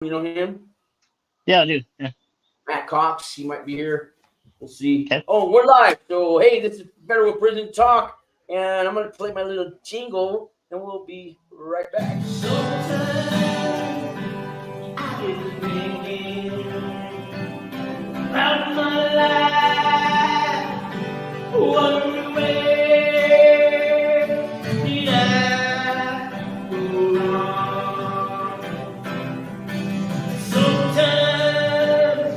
You know him? Yeah, I do. Yeah. Matt Cox. He might be here. We'll see. Okay. Oh, we're live. So, hey, this is Federal Prison Talk, and I'm going to play my little jingle, and we'll be right back. Out my life, wonder where did I go wrong? Sometimes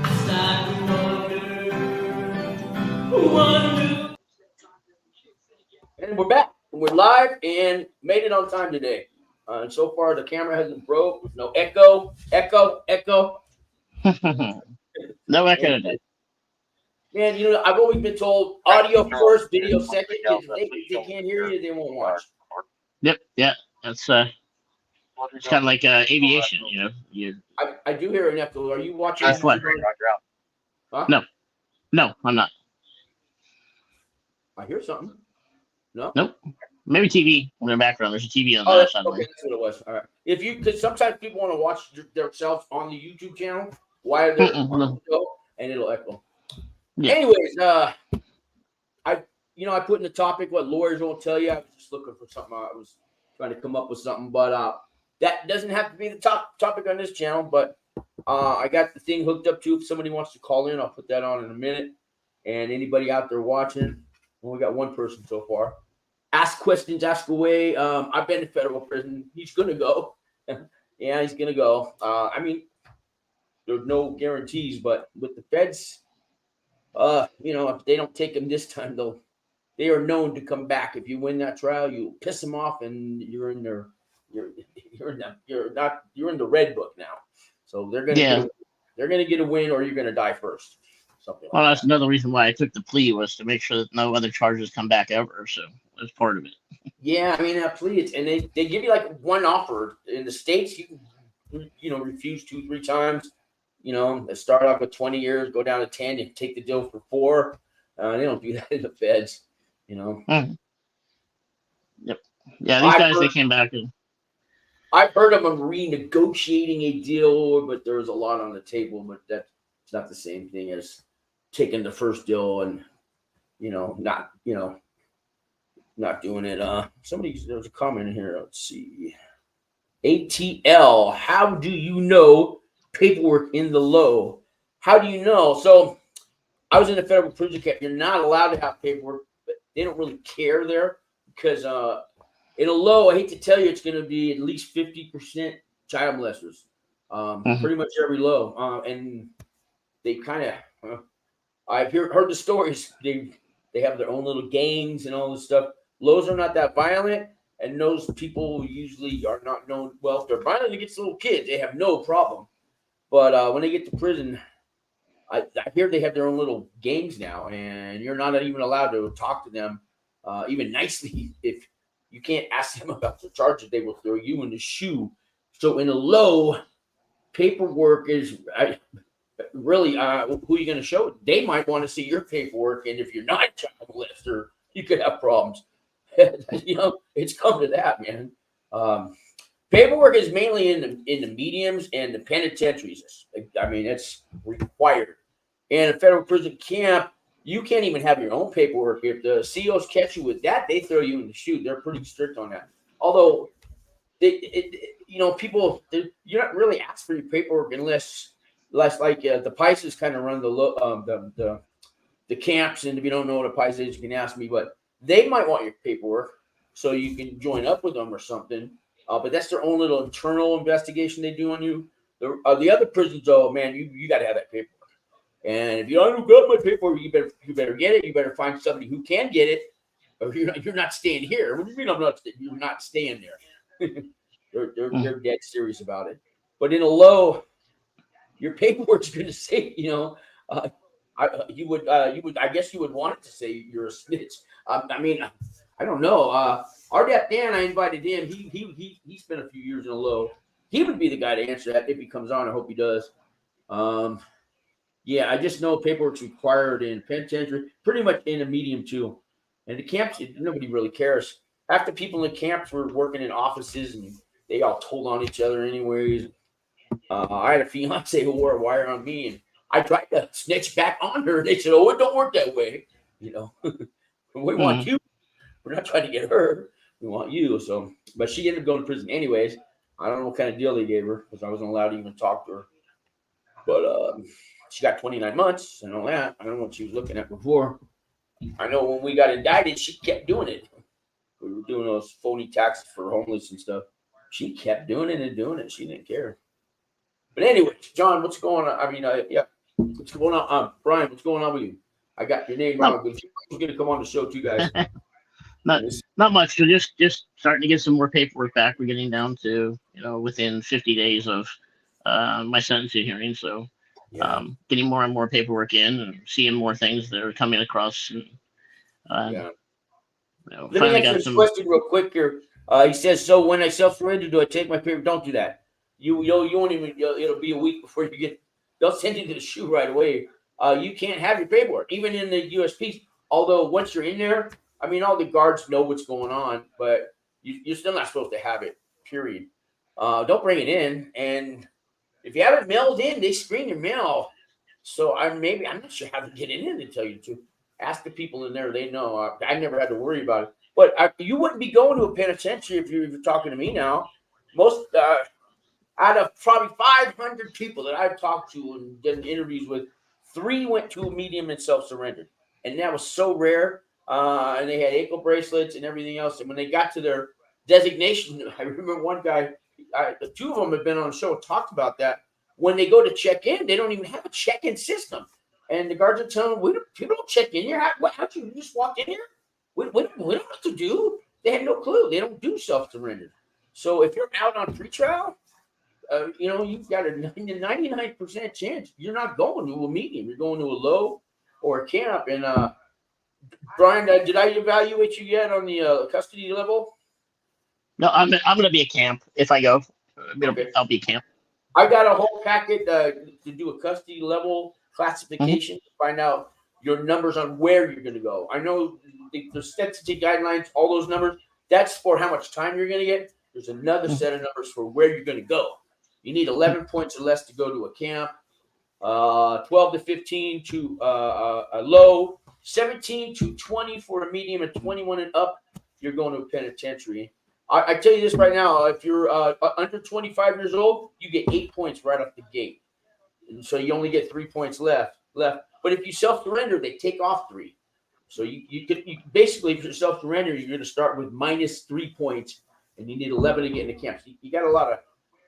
I start to wonder. And we're back. We're live and made it on time today. And so far, the camera hasn't broke. There's no echo. No echo today. Man, you know, I've always been told audio first, video second. If they can't hear you, they won't watch. Yep. Yeah. That's it's kind of like aviation, you know. I do hear an echo. Are you watching? That's what. Huh? No, I'm not. I hear something. No. Nope. Maybe TV in the background. There's a TV on the Oh, other side. okay, that's what it was. All right. If you, because sometimes people want to watch themselves on the YouTube channel while they're on the show, and it'll echo. Yeah. Anyways, I put in the topic what lawyers won't tell you. I was just looking for something. I was trying to come up with something, but that doesn't have to be the topic on this channel. But I got the thing hooked up too. If somebody wants to call in, I'll put that on in a minute. And anybody out there watching, well, we got one person so far. Ask questions, ask away. I've been in federal prison. He's gonna go. Yeah, he's gonna go. I mean, there's no guarantees, but with the feds, if they don't take him this time, they are known to come back. If you win that trial, you piss them off, and you're in the red book now. So they're gonna get a win, or you're gonna die first. Something like that's another reason why I took the plea, was to make sure that no other charges come back ever. So that's part of it. Yeah, I mean, that plea, and they give you like one offer. In the States, you can refuse 2-3 times. They start off with 20 years, go down to 10, and take the deal for 4. They don't do that in the feds, Mm-hmm. Yep. Yeah, these guys, they came back. I've heard of them renegotiating a deal, but there's a lot on the table. But that's not the same thing as taking the first deal and, not doing it. There's a comment in here. Let's see. ATL, how do you know paperwork in the low? How do you know? So I was in a federal prison camp. You're not allowed to have paperwork, but they don't really care there because in a low, I hate to tell you, it's going to be at least 50% child molesters. Pretty much every low. And they kind of, I've heard the stories. They have their own little gangs and all this stuff. Lows are not that violent. And those people usually are not known. Well, if they're violent against little kids, they have no problem. But when they get to prison, I hear they have their own little gangs now, and you're not even allowed to talk to them, even nicely. If you can't ask them about the charges, they will throw you in the shoe. So in a low, paperwork is really who are you going to show? They might want to see your paperwork, and if you're not a child molester, you could have problems. It's come to that, man. Paperwork is mainly in the mediums and the penitentiaries. I mean, it's required. In a federal prison camp, you can't even have your own paperwork. If the COs catch you with that, they throw you in the chute. They're pretty strict on that. Although, people, you're not really asked for your paperwork unless like the PISAs kind of run the camps. And if you don't know what a PISA is, you can ask me. But they might want your paperwork so you can join up with them or something. But that's their own little internal investigation they do on you. The other prisons, man, you got to have that paperwork. And if you don't got my paperwork, you better get it. You better find somebody who can get it, or you're not staying here. What do you mean you're not staying there? They're dead serious about it. But in a low, your paperwork's going to say, I guess you would want it to say you're a snitch. I mean, I don't know. RDAP Dan, I invited him. He spent a few years in a low. He would be the guy to answer that if he comes on. I hope he does. I just know paperwork's required in penitentiary, pretty much in a medium too. And the camps, nobody really cares. Half the people in the camps were working in offices, and they all told on each other anyways. I had a fiance who wore a wire on me, and I tried to snitch back on her, and they said, "Oh, it don't work that way." We want you. We're not trying to get her. We want you. So, but she ended up going to prison anyways. I don't know what kind of deal they gave her because I wasn't allowed to even talk to her. But she got 29 months and all that. I don't know what she was looking at before. I know when we got indicted, she kept doing it. We were doing those phony taxes for homeless and stuff. She kept doing it and doing it. She didn't care. But anyway, John, what's going on? I mean, what's going on? Brian, what's going on with you? I got your name wrong. But who's going to come on the show too, guys? Not much. So just starting to get some more paperwork back. We're getting down to within 50 days of my sentencing hearing. So getting more and more paperwork in and seeing more things that are coming across. And, Let me ask you a question real quick here. He says, "So when I self-surrender, do I take my paper?" Don't do that. You won't even. It'll be a week before you get. They'll send you to the SHU right away. You can't have your paperwork, even in the USPs. Although once you're in there, I mean, all the guards know what's going on, but you're still not supposed to have it. Period. Don't bring it in, and if you have it mailed in, they screen your mail. So I'm not sure how to get it in, to tell you the truth. Ask the people in there; they know. I never had to worry about it. But you wouldn't be going to a penitentiary if you're talking to me now. Most out of probably 500 people that I've talked to and done interviews with, 3 went to a medium and self-surrendered, and that was so rare. And they had ankle bracelets and everything else. And when they got to their designation, I remember one guy. 2 of them have been on the show and talked about that. When they go to check in, they don't even have a check-in system. And the guards are telling them, "People don't check in here. How'd you just walk in here? We don't know what to do." They had no clue. They don't do self-surrender. So if you're out on pretrial, you've got a 99% chance you're not going to a medium. You're going to a low or a camp. And Brian, did I evaluate you yet on the custody level? No, I'm going to be a camp if I go. Okay. I'll be a camp. I got a whole packet to do a custody level classification to find out your numbers on where you're going to go. I know the sensitivity guidelines, all those numbers, that's for how much time you're going to get. There's another set of numbers for where you're going to go. You need 11 points or less to go to a camp, 12 to 15 to a low, 17 to 20 for a medium, and 21 and up, you're going to a penitentiary. I tell you this right now, if you're under 25 years old, you get 8 points right off the gate. And so you only get 3 points left. But if you self-surrender, they take off 3. So you basically, if you self-surrender, you're going to start with minus 3 points, and you need 11 to get into camp. So you got a lot of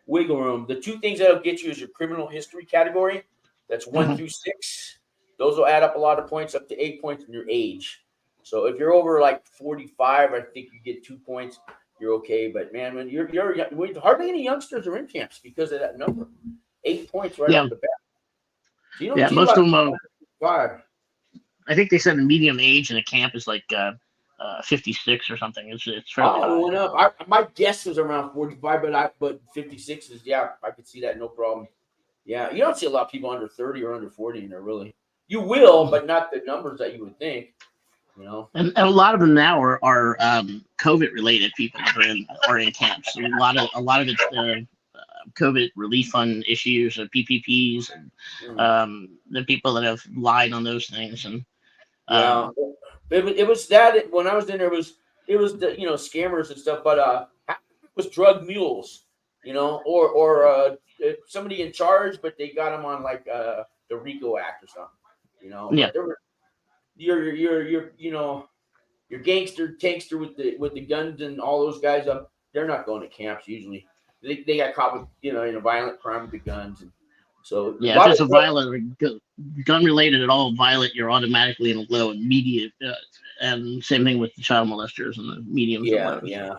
wiggle room. The 2 things that'll get you is your criminal history category. That's 1 through 6. Those will add up a lot of points, up to 8 points, in your age. So if you're over like 45, I think you get 2 points. You're okay. But man, when you're hardly any youngsters are in camps because of that number. 8 points right off the bat. So you don't most of them. 5. I think they said the medium age in a camp is like 56 or something. It's fairly high. Went up. My guess was around 45, but 56 is I could see that no problem. Yeah, you don't see a lot of people under 30 or under 40 in there really. You will, but not the numbers that you would think. And a lot of them now are COVID related people that are in camps. A lot of it's COVID relief fund issues or PPPs and the people that have lied on those things. And it was that when I was in there, it was the scammers and stuff, but it was drug mules, or somebody in charge, but they got them on like the RICO Act or something, Yeah. But there were your gangster with the guns and all those guys up. They're not going to camps usually. They got caught with in a violent crime with the guns, and so if it's a violent gun related at all violent, you're automatically in a low immediate. And same thing with the child molesters and the mediums. Yeah.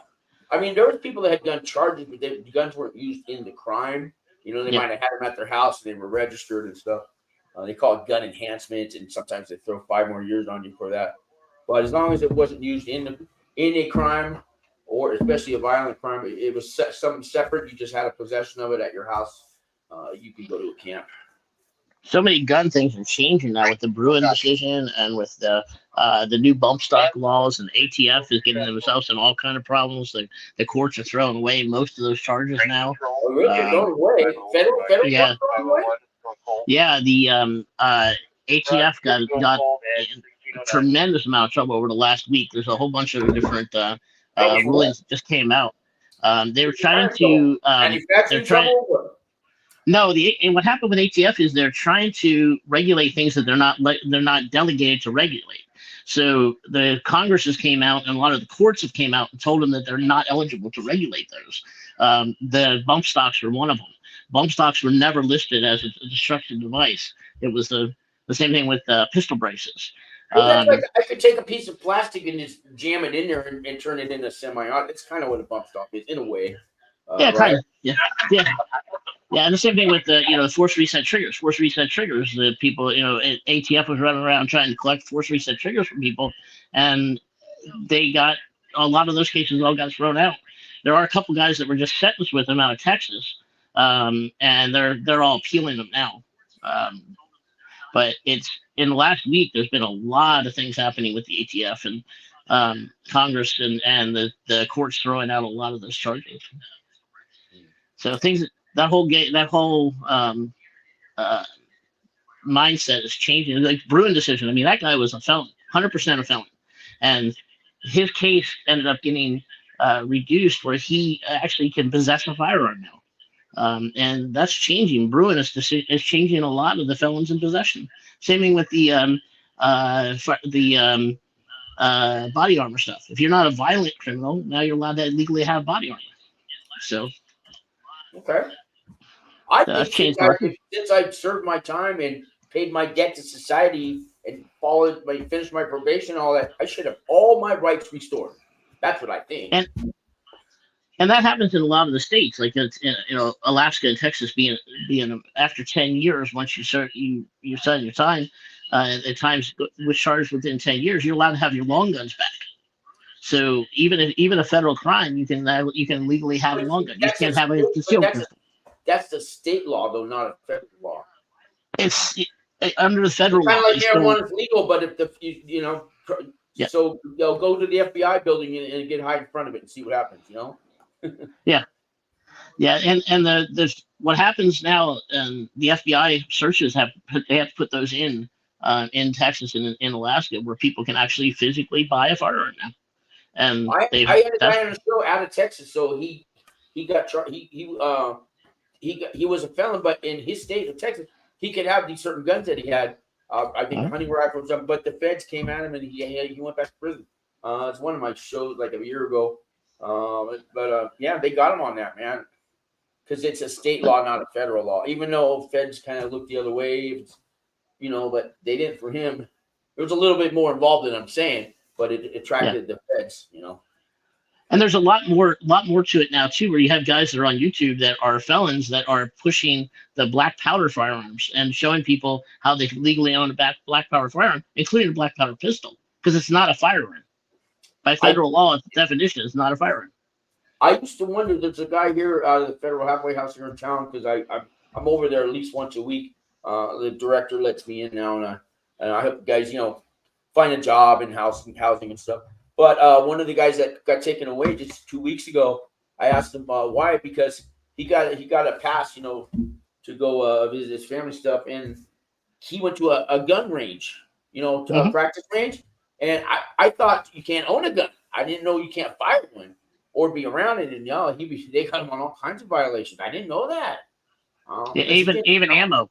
I mean, there was people that had gun charges, but the guns weren't used in the crime. They might have had them at their house and they were registered and stuff. They call it gun enhancement, and sometimes they throw 5 more years on you for that. But as long as it wasn't used in a crime, or especially a violent crime, it was something separate. You just had a possession of it at your house. You could go to a camp. So many gun things are changing now with the Bruin decision and with the new bump stock laws, and ATF is getting themselves in all kind of problems. The courts are throwing away most of those charges now. Oh, really? They're going away. Federal Yeah. going away? Yeah, the ATF got a tremendous amount of trouble over the last week. There's a whole bunch of different rulings that just came out. They were trying to manufacturing trouble. No, and what happened with ATF is they're trying to regulate things that they're not delegated to regulate. So the Congresses came out and a lot of the courts have came out and told them that they're not eligible to regulate those. The bump stocks were one of them. Bump stocks were never listed as a destructive device. It was the same thing with pistol braces. Well, that's like I could take a piece of plastic and just jam it in there and turn it into semi-auto. That's kind of what a bump stock is, in a way. Yeah, right? kind of. Yeah. Yeah, and the same thing with the force reset triggers. Force reset triggers. The people, ATF was running around trying to collect force reset triggers from people, and they got a lot of those cases all got thrown out. There are a couple guys that were just sentenced with them out of Texas, and they're all appealing them now. But it's in the last week, there's been a lot of things happening with the ATF and Congress and the courts throwing out a lot of those charges. So that whole mindset is changing. Like Bruin decision. I mean, that guy was a felon, 100% a felon, and his case ended up getting reduced where he actually can possess a firearm now. And that's changing. Bruin is changing a lot of the felons in possession. Same thing with the body armor stuff. If you're not a violent criminal, now you're allowed to legally have body armor. So, okay. I think since I served my time and paid my debt to society and finished my probation and all that, I should have all my rights restored. That's what I think. And that happens in a lot of the states, like it's Alaska and Texas being after 10 years, once you serve your time, at times was charged within 10 years, you're allowed to have your long guns back. So even a federal crime, you can legally have a long gun. You can't have a concealed pistol. That's the state law, though, not a federal law. It's under the federal law. Kind of like marijuana is legal, but yeah. So they'll go to the FBI building and get high in front of it and see what happens, Yeah, and there's what happens now. The FBI searches have to put those in Texas and in Alaska, where people can actually physically buy a firearm now. And I had a guy on the show out of Texas, so he got charged. He was a felon, but in his state of Texas, he could have these certain guns that he had. I think a hunting rifle or something. But the feds came at him, and he went back to prison. It's one of my shows like a year ago. Yeah, they got him on that, man, because it's a state law, not a federal law. Even though feds kind of look the other way, but they didn't for him. There was a little bit more involved than I'm saying, but it attracted the feds, And there's a lot more to it now too, where you have guys that are on YouTube that are felons that are pushing the black powder firearms and showing people how they can legally own a black powder firearm, including a black powder pistol, because it's not a firearm. By federal law, its definition is not a firearm. I used to wonder. There's a guy here out of the Federal Halfway House here in town, because I'm over there at least once a week. The director lets me in now, and I hope guys find a job and housing and stuff. But one of the guys that got taken away just 2 weeks ago, I asked him why, because he got a pass, to go visit his family stuff, and he went to a gun range, to a practice range, and I thought you can't own a gun. I didn't know you can't fire one or be around it, and they got him on all kinds of violations. I didn't know that. Even ammo,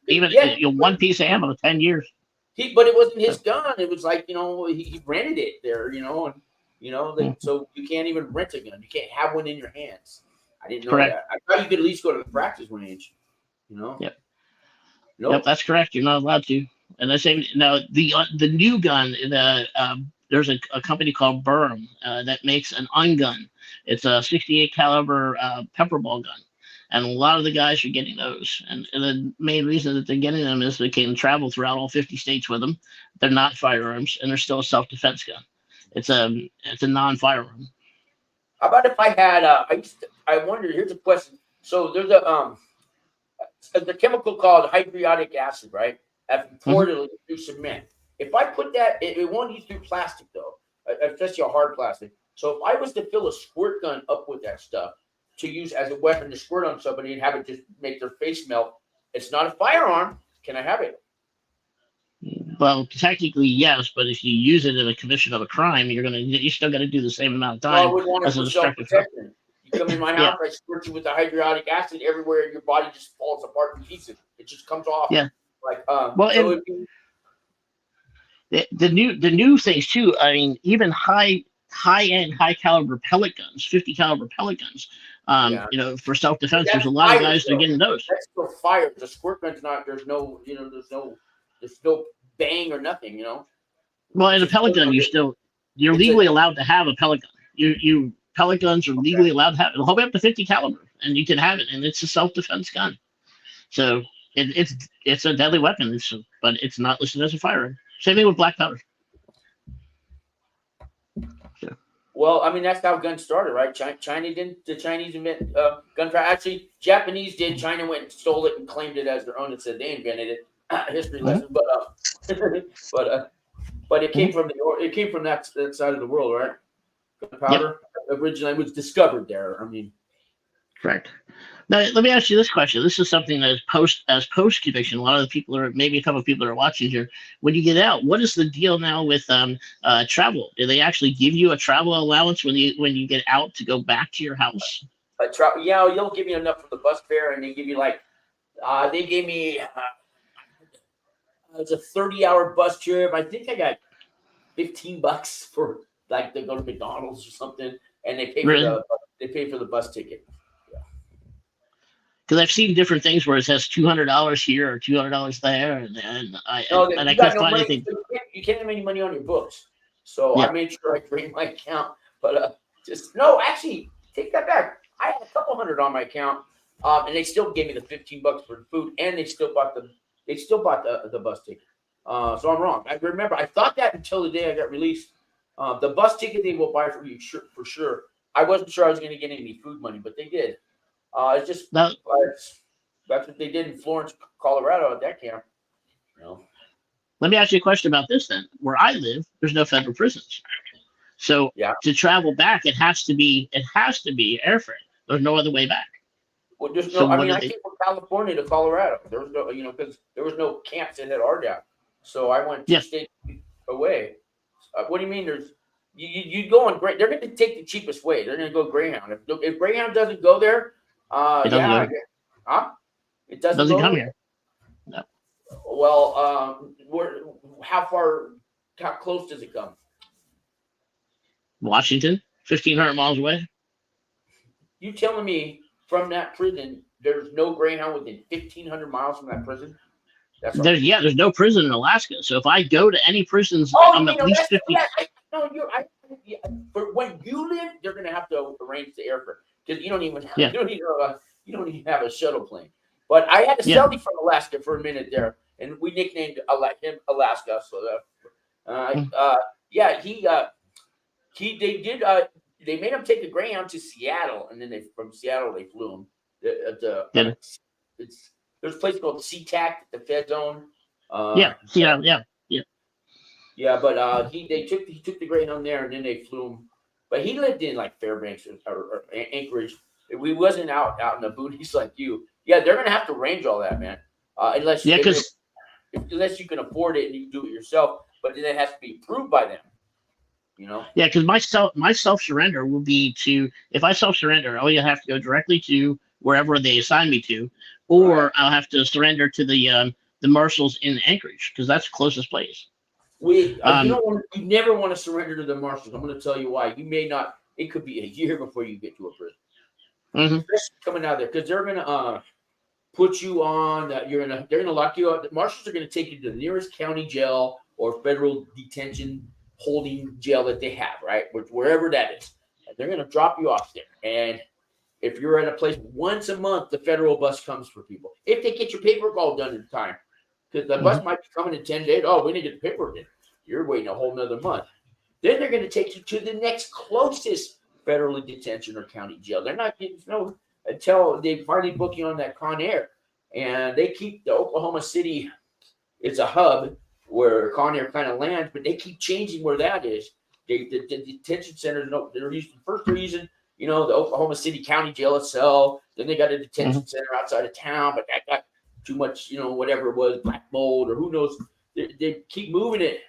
one piece of ammo, 10 years. But it wasn't his gun. It was like, he rented it there, so you can't even rent a gun. You can't have one in your hands. I didn't know that. I thought you could at least go to the practice range, Yep. Nope. Yep, that's correct. You're not allowed to. And the same now, the new gun, there's a company called Burm that makes an ungun. It's a 68 caliber pepper ball gun. And a lot of the guys are getting those. And the main reason that they're getting them is they can travel throughout all 50 states with them. They're not firearms, and they're still a self-defense gun. It's a non-firearm. How about if I had I wonder, here's a question. So there's the chemical called hydriodic acid, right? I've poured it through cement. If I put that, it won't use through plastic though, especially a hard plastic. So if I was to fill a squirt gun up with that stuff to use as a weapon to squirt on somebody and have it just make their face melt, it's not a firearm. Can I have it? Well, technically, yes, but if you use it in a commission of a crime, you still got to do the same amount of time. Well, I would want it as a for destructive self-protection. You come in my house, I squirt you with the hydriodic acid everywhere, your body just falls apart in pieces. It just comes off. Yeah. Like, well, so the new things too. I mean, even high-end, high-caliber pellet guns, 50 caliber pellet guns. You know, for self-defense, there's a lot of guys that are getting those. That's still fire. The squirt gun's not. There's no bang or nothing. You know. Well, in a pellet gun, you're legally allowed to have a pellet gun. You pellet guns are legally allowed to have it. It'll hold up to 50 caliber, and you can have it, and it's a self-defense gun. So it's a deadly weapon, but it's not listed as a firearm. Same thing with black powder. So. Well, I mean, that's how guns started, right? The Chinese invent gunfire. Actually, Japanese did. China went and stole it and claimed it as their own and said they invented it. History lesson, but it came from that side of the world, right? Gunpowder originally was discovered there. I mean, correct. Now, let me ask you this question. This is something that is post conviction. A lot of the people maybe a couple of people are watching here. When you get out, what is the deal now with travel? Do they actually give you a travel allowance when you get out to go back to your house? You'll give me enough for the bus fare, and they give you they gave me it's a 30-hour bus trip. I think I got $15 for to go to McDonald's or something, and they pay for the bus ticket. Because I've seen different things where it says $200 here or $200 there, and I can't find anything. You can't have any money on your books, so I made sure I drained my account. But actually, take that back. I had a couple hundred on my account, and they still gave me the $15 for the food, and they still bought the bus ticket. So I'm wrong. I remember I thought that until the day I got released. The bus ticket they will buy for you for sure. I wasn't sure I was going to get any food money, but they did. It's just that's what they did in Florence, Colorado at that camp. You know. Let me ask you a question about this then. Where I live, there's no federal prisons. So to travel back, it has to be airfare. There's no other way back. Well, there's no. I came from California to Colorado. There was no, because there was no camps that had RDAP. So I went 2 states away. What do you mean? There's you go on They're going to take the cheapest way. They're going to go Greyhound. If Greyhound doesn't go there, it doesn't come here. No. Well, how close does it come? Washington, 1,500 miles away. You telling me from that prison there's no Greyhound within 1,500 miles from that prison? There's no prison in Alaska. So if I go to any prisons, I'm at least 50. But when you live, they're going to have to arrange the airfare because you don't even have a shuttle plane. But I had a cellie from Alaska for a minute there, and we nicknamed him Alaska. So they made him take a Greyhound to Seattle, and then from Seattle they flew him. There's a place called SeaTac, the Fed Zone. But he took the Greyhound there, and then they flew him. But he lived in Fairbanks or Anchorage. We wasn't out in the boonies like you. Yeah, they're gonna have to arrange all that, man. Unless you can afford it and you do it yourself. But then it has to be approved by them. You know. Yeah, because my self surrender will be if I self surrender, I'll either have to go directly to wherever they assign me to, or I'll have to surrender to the marshals in Anchorage because that's the closest place. You never want to surrender to the marshals. I'm going to tell you why. You may not. It could be a year before you get to a prison. Especially coming out there, because they're going to put you on. They're going to lock you up. The marshals are going to take you to the nearest county jail or federal detention holding jail that they have, right? Wherever that is. And they're going to drop you off there. And if you're at a place once a month, the federal bus comes for people. If they get your paperwork all done in time. Because the bus might be coming in 10 days. Oh, we need to get the paperwork in. You're waiting a whole nother month. Then they're going to take you to the next closest federal detention or county jail. They're not getting until they finally book you on that Con Air. and they keep the Oklahoma City. It's a hub where Con Air kind of lands, but they keep changing where that is. The detention centers, they're using, the Oklahoma City County Jail itself. Then they got a detention center outside of town, but that got too much, whatever it was, black mold or who knows. They keep moving it.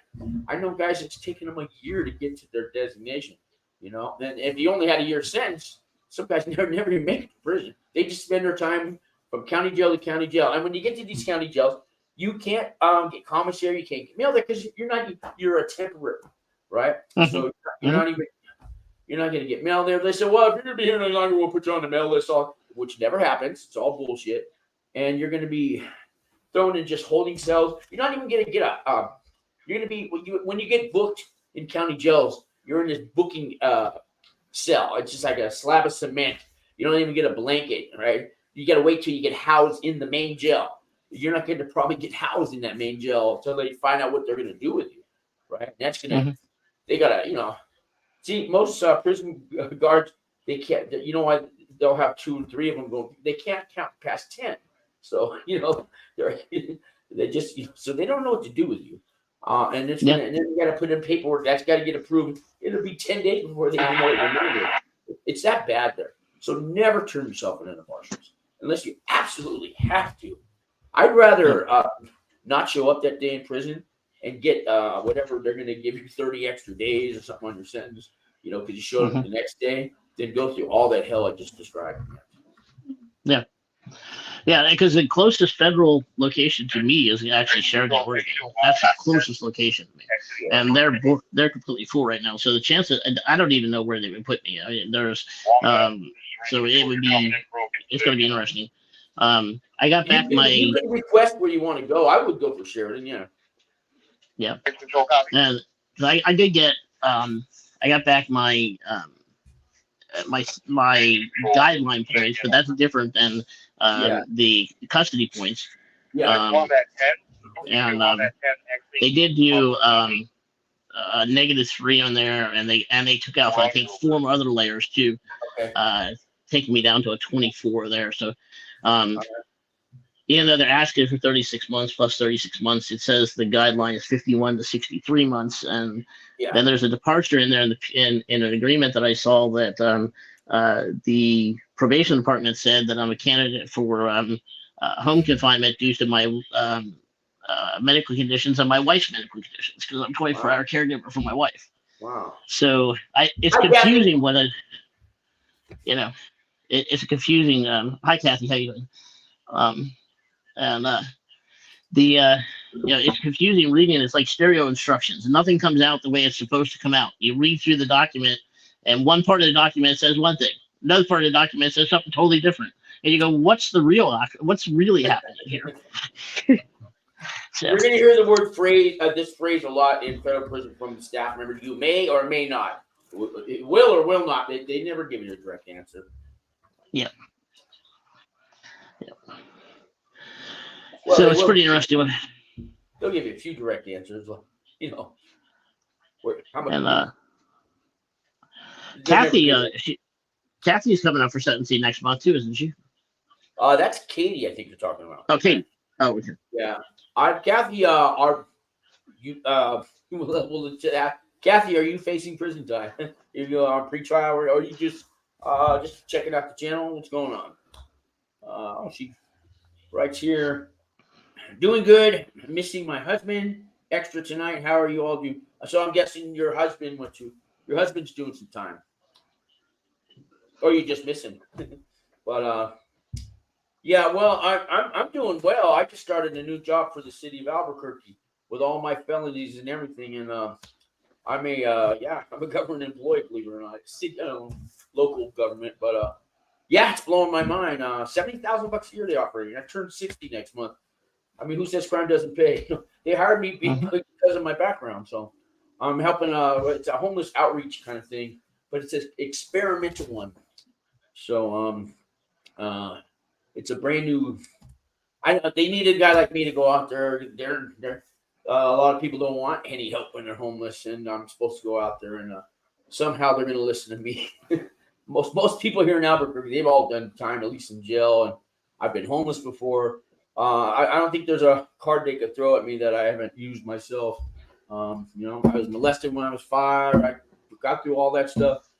I know guys, it's taking them a year to get to their designation, And if you only had a year sentence, some guys never even make it to prison. They just spend their time from county jail to county jail. And when you get to these county jails, you can't get commissary, you can't get mail there because you're a temporary, right? So you're not going to get mail there. They say, well, if you're going to be here any longer, we'll put you on the mail list, which never happens. It's all bullshit. And you're going to be thrown in just holding cells. You're not even going to get you're going to be, when you get booked in county jails, you're in this booking cell. It's just like a slab of cement. You don't even get a blanket, right? You got to wait till you get housed in the main jail. You're not going to probably get housed in that main jail until they find out what they're going to do with you, right? And that's going to, they got to, see, most prison guards, they can't, why they'll have 2 and 3 of them go, they can't count past 10. So, they just, so they don't know what to do with you. And it's gonna, and then you got to put in paperwork. That's got to get approved. It'll be 10 days before they even know what you're doing. It's that bad there. So never turn yourself into the marshals unless you absolutely have to. I'd rather not show up that day in prison and get whatever they're going to give you 30 extra days or something on your sentence, because you showed up the next day, then go through all that hell I just described. Yeah. Yeah, because the closest federal location to me is actually Sheridan, Oregon. That's the closest location to me, and they're completely full right now. So the chances, I don't even know where they would put me. I mean, there's, so it's going to be interesting. I got back you can request where you want to go. I would go for Sheridan. Yeah. And I did get, I got back my guideline points, but that's different than the custody points. And they did do a -3 on there, and they took out I think 4 other layers too, taking me down to a 24 there. So even though they're asking for 36 months plus 36 months, it says the guideline is 51 to 63 months, and then there's a departure in there in an agreement that I saw that the probation department said that I'm a candidate for home confinement due to my medical conditions and my wife's medical conditions, because I'm 24-hour caregiver for my wife. Wow. So it's confusing whether, it's confusing. Hi, Kathy, how you doing? It's confusing reading it. It's like stereo instructions. Nothing comes out the way it's supposed to come out. You read through the document, and one part of the document says one thing, another part of the document says something totally different, and you go, what's really happening here? So, you're going to hear this phrase a lot in federal prison from the staff members. You may or may not. It will or will not. They never give you a direct answer. Yeah. Well, so it's pretty interesting. They'll give you a few direct answers, how much? And Kathy's coming up for sentencing next month too, isn't she? That's Katie, I think you're talking about. Okay. Oh, okay. Yeah. Kathy, Kathy, are you facing prison time? Are you on pretrial, or are you just checking out the channel? What's going on? She writes here, doing good. Missing my husband extra tonight. How are you all doing? So I'm guessing your husband's doing some time, or you just miss him. But yeah, well, I'm doing well. I just started a new job for the city of Albuquerque with all my felonies and everything, and I'm a government employee, believe it or not, local government. But it's blowing my mind. $70,000 a year they offer you. I turn 60 next month. I mean, who says crime doesn't pay? They hired me because of my background. So I'm helping. It's a homeless outreach kind of thing, but it's an experimental one. So it's a brand new. They need a guy like me to go out there. A lot of people don't want any help when they're homeless, and I'm supposed to go out there, and somehow they're going to listen to me. Most people here in Albuquerque, they've all done time, at least in jail, and I've been homeless before. I don't think there's a card they could throw at me that I haven't used myself. I was molested when I was 5. I got through all that stuff.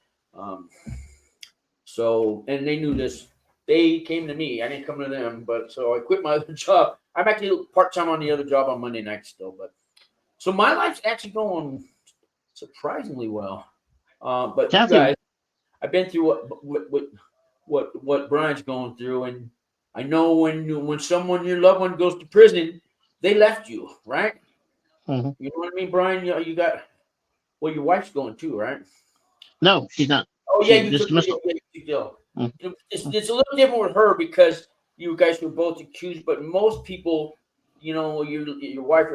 So, and they knew this. They came to me. I didn't come to them. But so I quit my other job. I'm actually part-time on the other job on Monday night still. But so my life's actually going surprisingly well. But you guys, I've been through what Brian's going through, and I know when someone, your loved one, goes to prison, they left you, right? Mm-hmm. You know what I mean, Brian? You got, well, your wife's going too, right? No, she's not. Oh yeah, you took the deal. Mm-hmm. It's a little different with her because you guys were both accused, but most people, your wife,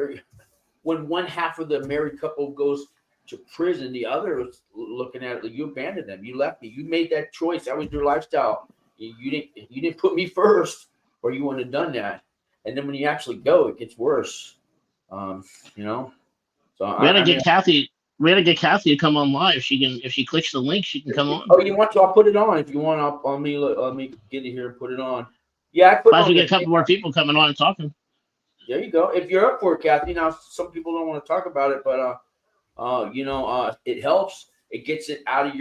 when one half of the married couple goes to prison, the other is looking at it. You abandoned them. You left me. You made that choice. That was your lifestyle. You didn't put me first, or you wouldn't have done that. And then when you actually go, it gets worse. So we had to get Kathy. We had to get Kathy to come on live. If she clicks the link, she can come on. Oh, you want to? I'll put it on. If you want, let me get it here and put it on. Yeah, I put it on. We get a couple more people coming on and talking. There you go. If you're up for it, Kathy. Now, some people don't want to talk about it, but it helps. It gets it out of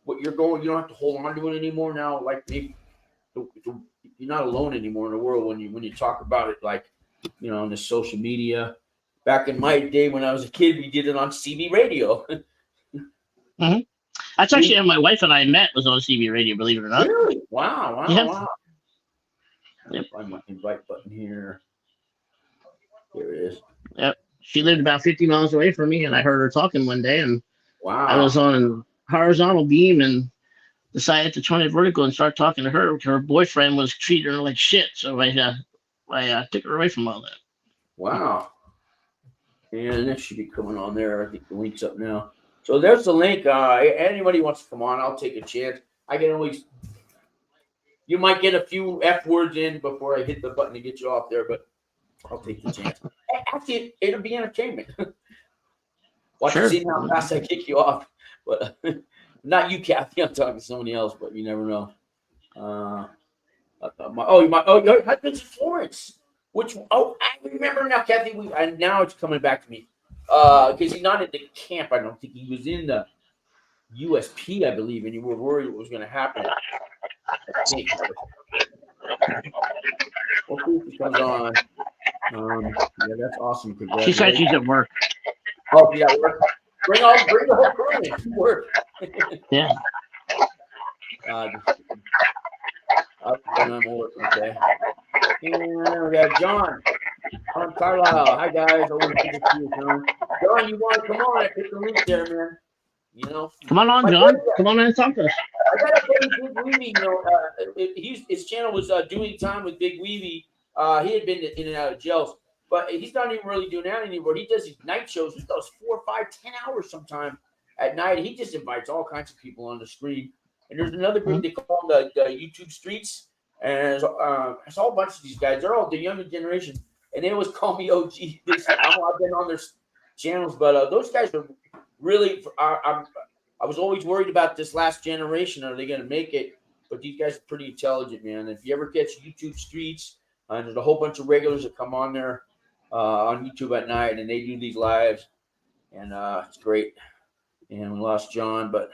what you're going. You don't have to hold on to it anymore now. Like maybe you're not alone anymore in the world when you talk about it, like on the social media. Back in my day when I was a kid, we did it on CB radio. Mm-hmm. That's actually how my wife and I met, was on CB radio, believe it or not. Really? Wow. Wow. Yep. Find my invite button here. There it is. Yep. She lived about 50 miles away from me, and I heard her talking one day, and wow. I was on horizontal beam and decided to turn it vertical and start talking to her. Her boyfriend was treating her like shit, so I took her away from all that. Wow. And that should be coming on there. I think the link's up now. So there's the link. Anybody wants to come on, I'll take a chance. I can always. You might get a few F words in before I hit the button to get you off there, but I'll take the chance. Actually, it'll be entertainment. Watch and see how fast I kick you off. But not you, Kathy. I'm talking to somebody else, but you never know. Your husband's in Florence. I remember now, Kathy. Now it's coming back to me. Because he's not in the camp. I don't think he was in the USP, I believe, and you were worried what was going to happen. I think. Hopefully he comes on. Yeah, that's awesome. She said she's at work. Oh, yeah, work. Bring the whole crew in. Work. Yeah. Okay. And we got John. I'm Carlisle. Hi guys. I want to see you, John. John, you want to come on? I put the link there, man. Come on, John. Come on and talk to us. I got a Big Weavy. His channel was doing time with Big Weavy. He had been in and out of jails, but he's not even really doing that anymore. He does these night shows. He does 4, 5, 10 hours sometime at night. He just invites all kinds of people on the screen. And there's another group they call the YouTube Streets, and there's a whole bunch of these guys. They're all the younger generation, and they always call me OG. I've been on their channels, but those guys are really. I was always worried about this last generation. Are they going to make it? But these guys are pretty intelligent, man. If you ever catch YouTube Streets, there's a whole bunch of regulars that come on there on YouTube at night, and they do these lives, and it's great. And we lost John, but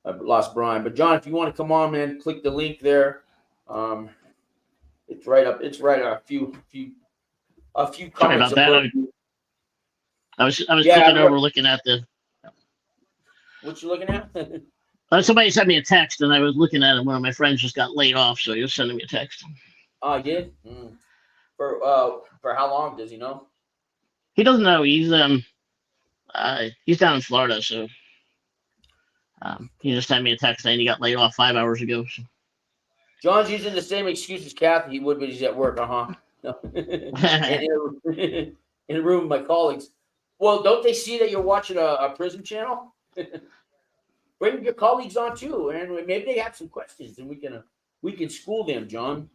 I lost Brian. But John, if you want to come on, man, click the link there. It's right up. It's right a few comments. Sorry about that. I was looking over, looking at the. What you looking at? Somebody sent me a text, and I was looking at it. One of my friends just got laid off, so he was sending me a text. Oh, he did? For how long? Does he know? He doesn't know. He's down in Florida, so he just sent me a text saying he got laid off 5 hours ago. So. John's using the same excuse as Kathy would, but he's at work. No. in a room with my colleagues. Well, don't they see that you're watching a prison channel? Bring your colleagues on too, and maybe they have some questions, and we can school them, John.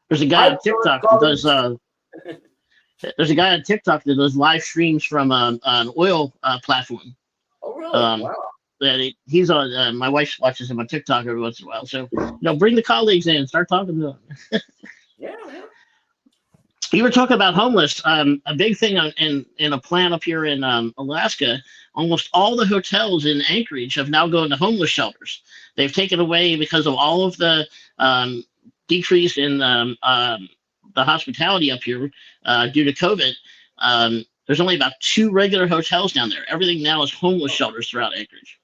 There's a guy on TikTok that does. There's a guy on TikTok that does live streams from an oil platform. Oh, really? Wow. That he's on. My wife watches him on TikTok every once in a while. So, bring the colleagues in, start talking to them. Yeah. You were talking about homeless. A big thing in a plant up here in Alaska, almost all the hotels in Anchorage have now gone to homeless shelters. They've taken away, because of all of the decrease in the hospitality up here due to COVID. There's only about 2 regular hotels down there. Everything now is homeless shelters throughout Anchorage.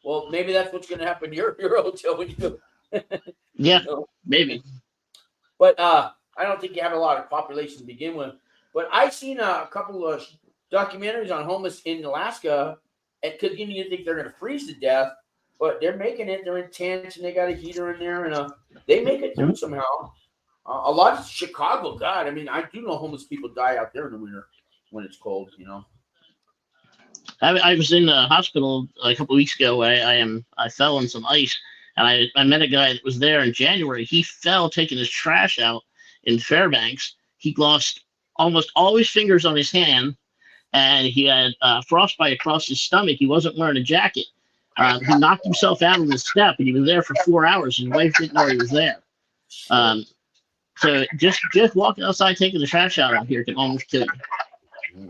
Well, maybe that's what's going to happen to your hotel when you go. Yeah, You know? maybe. But I don't think you have a lot of population to begin with. But I've seen a couple of documentaries on homeless in Alaska, and because you think they're going to freeze to death, but they're making it. They're in tents and they got a heater in there, and they make it through somehow. A lot of Chicago, God, I mean, I do know homeless people die out there in the winter when it's cold. I was in the hospital a couple of weeks ago. I fell in some ice, and I met a guy that was there in January. He fell taking his trash out in Fairbanks. He lost almost all his fingers on his hand, and he had frostbite across his stomach. He wasn't wearing a jacket. He knocked himself out on the step, and he was there for 4 hours. His wife didn't know he was there. So just walking outside taking the trash out here can almost kill you.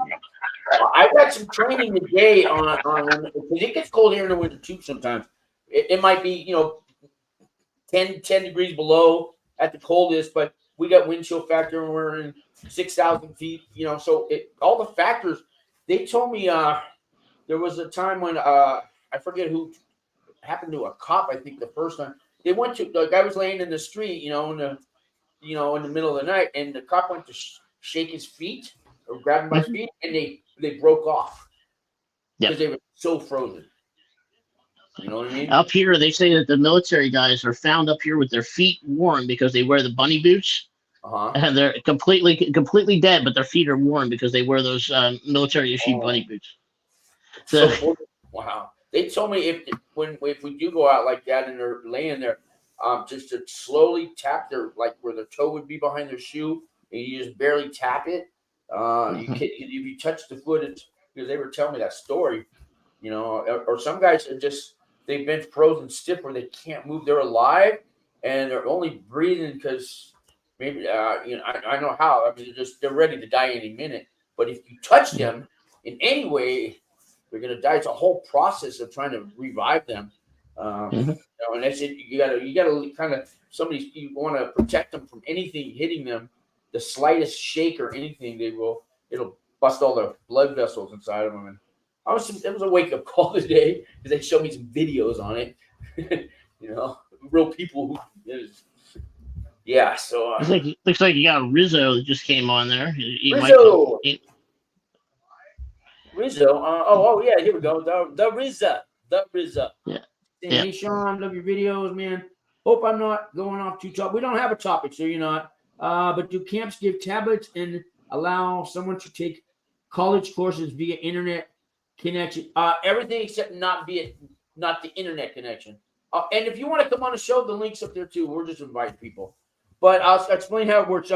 I've got some training today on because it gets cold here in the winter too sometimes. It might be 10 degrees below at the coldest, but we got wind chill factor and we're in 6,000 feet. So all the factors. They told me there was a time when I forget who happened to a cop. I think the first time they went to the guy was laying in the street, in the middle of the night, and the cop went to shake his feet or grab him by his feet, and they broke off because they were so frozen. You know what I mean? Up here, they say that the military guys are found up here with their feet warm because they wear the bunny boots. And they're completely dead, but their feet are warm because they wear those military issued bunny boots. So wow. They told me if we do go out like that and they're laying there, just to slowly tap where their toe would be behind their shoe, and you just barely tap it. If you touch the foot, it's because they were telling me that story, or some guys are they've been frozen stiff where they can't move. They're alive and they're only breathing because maybe I know how. I mean, they're ready to die any minute. But if you touch them in any way, they're gonna die. It's a whole process of trying to revive them. And that's it. You gotta kind of you want to protect them from anything hitting them. The slightest shake or anything, it'll bust all the blood vessels inside of them. And it was a wake up call today because they showed me some videos on it. Real people who. Yeah, so looks like you got Rizzo that just came on there. Rizzo. Rizzo. Yeah, here we go. The Rizzo. Yeah. Hey, Sean, love your videos, man. Hope I'm not going off too topic. We don't have a topic, so you're not. But do camps give tablets and allow someone to take college courses via internet connection? Everything except not the internet connection. And if you want to come on the show, the link's up there too. We're just inviting people. But I'll explain how it works.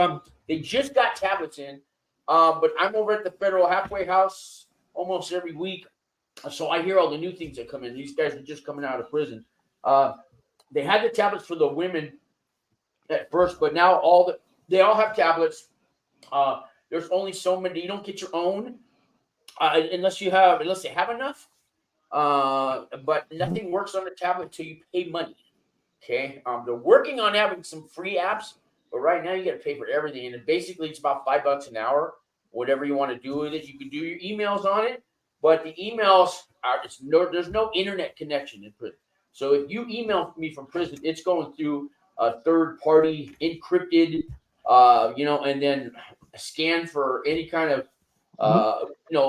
They just got tablets in, but I'm over at the Federal Halfway House almost every week, so I hear all the new things that come in. These guys are just coming out of prison. They had the tablets for the women at first, but now they all have tablets. There's only so many. You don't get your own unless they have enough. But nothing works on the tablet until you pay money. Okay, they're working on having some free apps, but right now you got to pay for everything, and basically it's about $5 an hour. Whatever you want to do with it, you can do your emails on it, but the emails there's no internet connection in prison. So if you email me from prison, it's going through a third-party encrypted, and then scan for any kind of, what do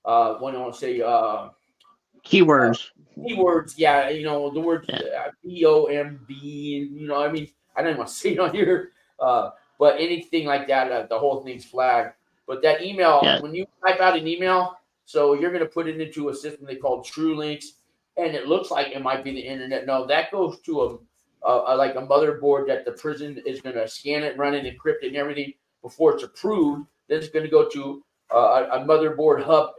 I want to say? Keywords. Keywords, yeah, the word BOMB, I mean, I don't want to say it on here, but anything like that, the whole thing's flagged. But that email, when you type out an email, so you're going to put it into a system they call True Links, and it looks like it might be the internet. No, that goes to a motherboard that the prison is going to scan it, run it, encrypt it, and everything before it's approved. Then it's going to go to a motherboard hub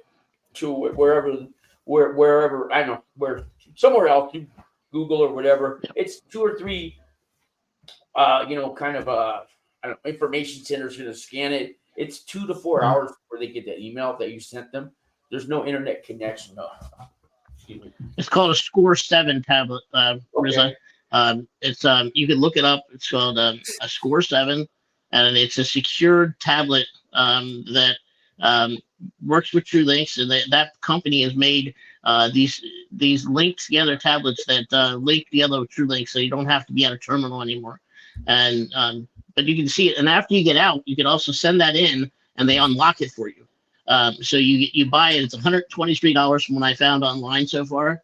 to wherever I know where somewhere else, Google or whatever. It's 2 or 3, kind of information center is going to scan it. It's 2 to 4 hours before they get that email that you sent them. There's no internet connection. No. It's called a Score 7 tablet, Riza. Okay. It's you can look it up. It's called a Score 7, and it's a secured tablet that works with TrueLinks, and that company has made these linked together tablets that link together with TrueLinks, so you don't have to be at a terminal anymore. And but you can see it, and after you get out, you can also send that in, and they unlock it for you. So you buy it. It's $123 from what I found online so far.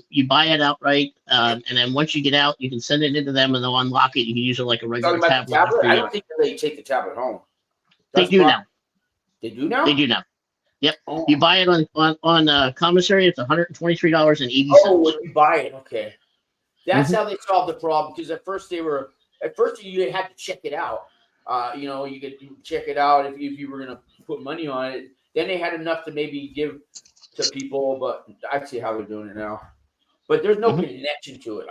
You buy it outright, and then once you get out, you can send it into them, and they'll unlock it. You can use it like a regular tablet. I don't think they take the tablet home. They do now. They do now. They do now. Yep. Oh. You buy it on commissary. It's $123.80. Oh, when you buy it, okay. That's how they solved the problem. Because at first you had to check it out. You could check it out if you were going to put money on it. Then they had enough to maybe give to people, but I see how they're doing it now. But there's no connection to it.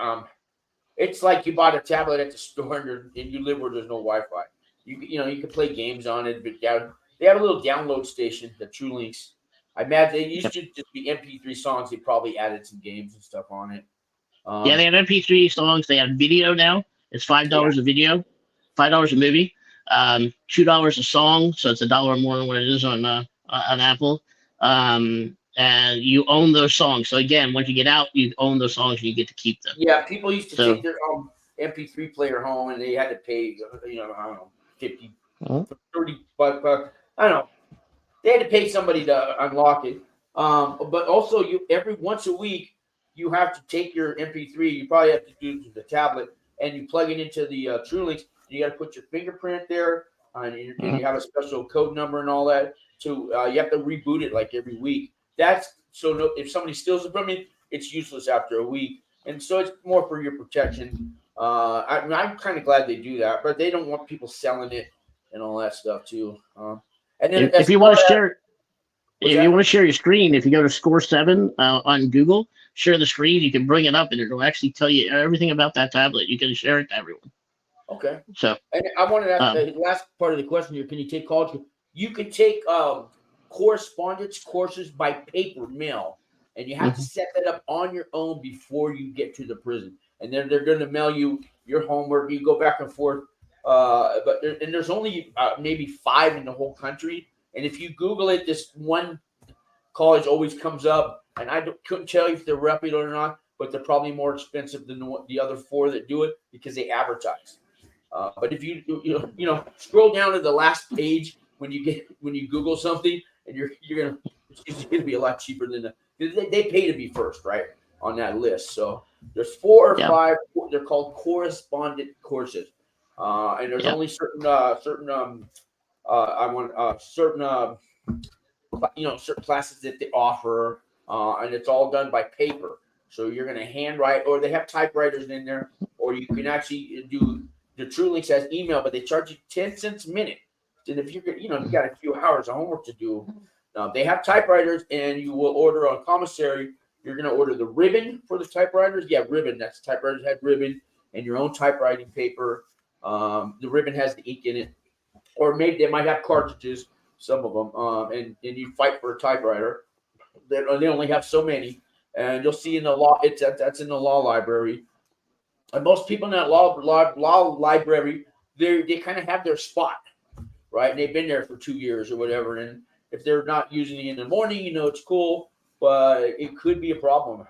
It's like you bought a tablet at the store and you live where there's no Wi-Fi. You can play games on it, but they have a little download station, the TrueLinks. I imagine they used to just be MP3 songs. They probably added some games and stuff on it. Yeah, they have MP3 songs. They have video now. It's $5 a video, $5 a movie, $2 a song. So it's $1 more than what it is on Apple. And you own those songs. So again, once you get out, you own those songs and you get to keep them. Yeah, people used to take their MP3 player home and they had to pay, I don't know, 50, 30, but I don't know. They had to pay somebody to unlock it. But also, every once a week, you have to take your MP3. You probably have to do it to the tablet, and you plug it into the TrueLinks. You got to put your fingerprint there, and you have a special code number and all that. So you have to reboot it like every week. If somebody steals it from you, it's useless after a week, and so it's more for your protection. I'm kind of glad they do that, but they don't want people selling it and all that stuff too. And then if you want to share, you want to share your screen, if you go to Score 7 on Google, share the screen. You can bring it up, and it'll actually tell you everything about that tablet. You can share it to everyone. Okay. So, and I wanted to ask the last part of the question here. Can you take college? You can take correspondence courses by paper mail, and you have to set that up on your own before you get to the prison. And then they're going to mail you your homework. You go back and forth. But there's only maybe 5 in the whole country. And if you Google it, this one college always comes up. And couldn't tell you if they're reputable or not, but they're probably more expensive than the other 4 that do it because they advertise. But if you scroll down to the last page when you Google something, and it's gonna be a lot cheaper than they pay to be first, right, on that list. So there's 4 or 5. They're called correspondent courses, and there's only certain classes that they offer, and it's all done by paper. So you're gonna handwrite, or they have typewriters in there, or you can actually do the TrueLinks has email, but they charge you 10 cents a minute. And if you got a few hours of homework to do, they have typewriters, and you will order on commissary. You're going to order the ribbon for the typewriters. Yeah, ribbon. That's typewriters had ribbon and your own typewriting paper. The ribbon has the ink in it, or maybe they might have cartridges. Some of them, and you fight for a typewriter. They only have so many, and you'll see in the law. That's in the law library. And most people in that law library, they kind of have their spot. Right, and they've been there for 2 years or whatever. And if they're not using it in the morning, it's cool, but it could be a problem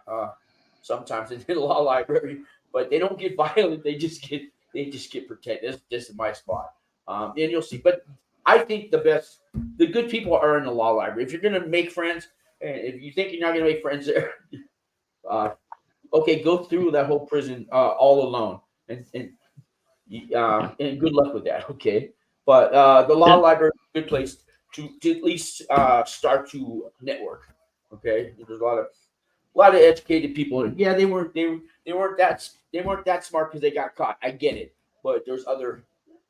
sometimes in the law library. But they don't get violent; they just get protected. This is my spot, and you'll see. But I think the good people are in the law library. If you're going to make friends, and if you think you're not going to make friends there, okay, go through that whole prison all alone, and good luck with that. Okay. But the law library is a good place to at least start to network. Okay, there's a lot of educated people. Yeah, they weren't that smart because they got caught. I get it, but there's other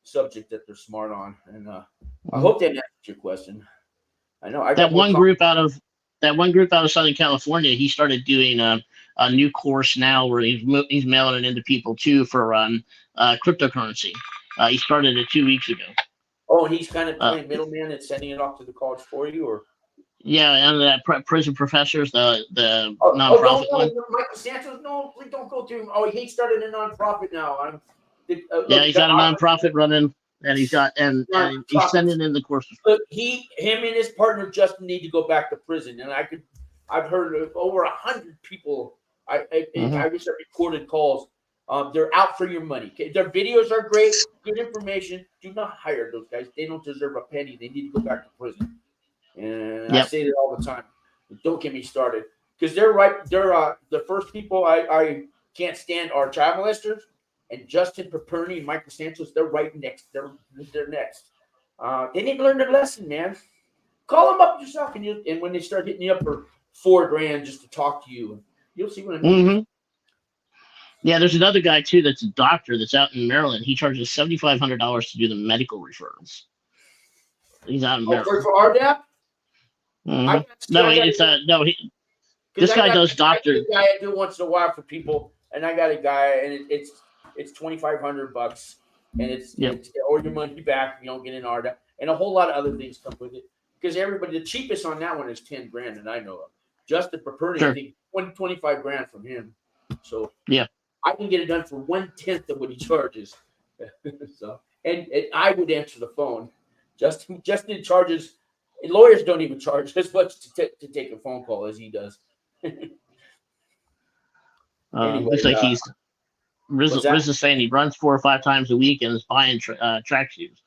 subjects that they're smart on, and I hope that answers your question. I know that one group out of Southern California. He started doing a new course now where he's mailing it into people too for cryptocurrency. He started it 2 weeks ago. Oh, and he's kind of playing middleman and sending it off to the college for you, or? Yeah, and that prison professors, the nonprofit one. Michael Santos, no, please don't go through him. Oh, he started a nonprofit now. Yeah, he's got a nonprofit running, and he's got and he's sending in the courses. Look, him and his partner Justin need to go back to prison, and I've heard of over 100 people. I just recorded calls. They're out for your money. Okay? Their videos are great, good information. Do not hire those guys. They don't deserve a penny. They need to go back to prison. And I say that all the time. Don't get me started, because they're right. They're the first people I can't stand are child molesters, and Justin Paperny and Michael Santos. They're right next. They're next. They need to learn their lesson, man. Call them up yourself, and when they start hitting you up for $4,000 just to talk to you, you'll see what I mean. Mm-hmm. Yeah, there's another guy too that's a doctor that's out in Maryland. He charges $7,500 to do the medical referrals. He's out in Maryland. For RDAP? Mm-hmm. This guy does doctor. I do once in a while for people, and I got a guy, and it's $2,500, and it's or your money back. You don't get an RDAP, and a whole lot of other things come with it. Because the cheapest on that one is $10,000, and I know of. Justin Paperny, I think $25,000 from him. So I can get it done for 1/10 of what he charges. So and I would answer the phone. Justin charges. And lawyers don't even charge as much to take a phone call as he does. Anyway, looks like Riz is saying he runs 4 or 5 times a week and is buying track shoes.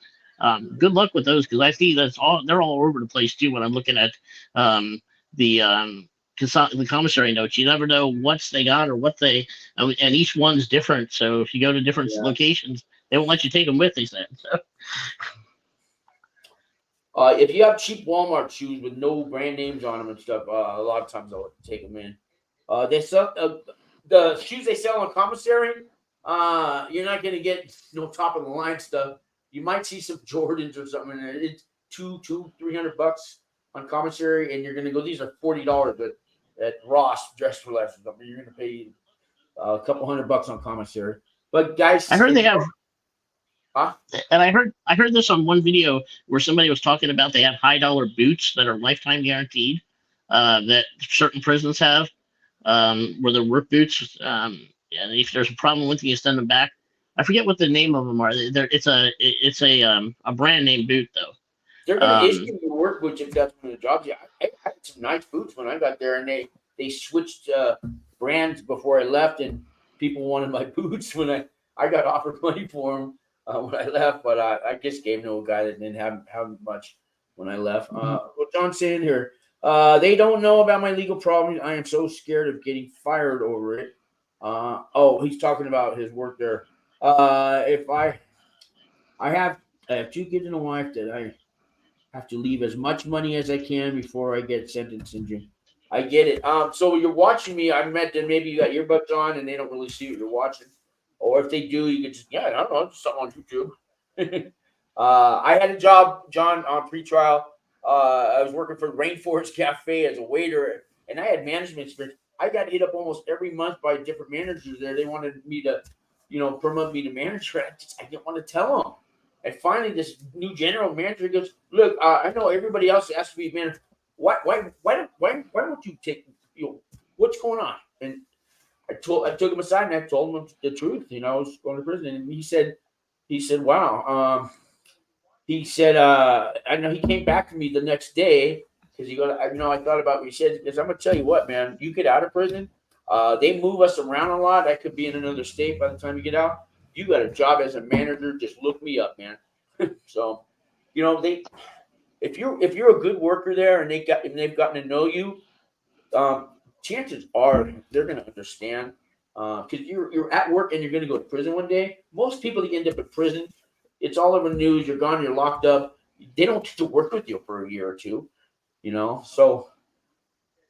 Good luck with those, because I see they're all over the place too. When I'm looking at the commissary notes, you never know what they got or and each one's different. So if you go to different locations, they won't let you take them with. They said. So. If you have cheap Walmart shoes with no brand names on them and stuff, a lot of times I'll take them in. They sell the shoes they sell on commissary. You're not going to get no top of the line stuff. You might see some Jordans or something. It's $300 on commissary, and you're going to go. These are $40 at Ross Dress for Less or something. You're going to pay a couple $100 on commissary. But guys, I heard they have. And I heard this on one video where somebody was talking about they have $high boots that are lifetime guaranteed, that certain prisons have, where they're work boots. And if there's a problem with them, you send them back. I forget what the name of them are. It's a brand name boot though. They're going to issue you work boots if that's one of the jobs. Yeah, I had some nice boots when I got there, and they switched brands before I left, and people wanted my boots when I got offered money for them. When I left, but I just gave no guy that didn't have much when I left. What John's saying here, they don't know about my legal problems. I am so scared of getting fired over it. He's talking about his work there. If I have 2 kids and a wife that I have to leave as much money as I can before I get sentenced in jail. I get it. So you're watching me. I meant that maybe you got earbuds on and they don't really see what you're watching. Or if they do, you can just, I don't know, just something on YouTube. I had a job, John, on pretrial. I was working for Rainforest Cafe as a waiter, and I had management experience. I got hit up almost every month by different managers there. They wanted me to, promote me to manager. I didn't want to tell them. And finally, this new general manager goes, "Look, I know everybody else has to be manager. Why don't you take, what's going on?" And I took him aside and I told him the truth. I was going to prison, and he said, "Wow." He said, I know he came back to me the next day because I thought about what he said. Because I'm gonna tell you what, man, you get out of prison, they move us around a lot. I could be in another state by the time you get out. You got a job as a manager, just look me up, man. So, if you're a good worker there and they've gotten to know you, chances are they're going to understand, because you're at work and you're going to go to prison one day. Most people that end up in prison, it's all over the news. You're gone. You're locked up. They don't get to work with you for a year or two, So,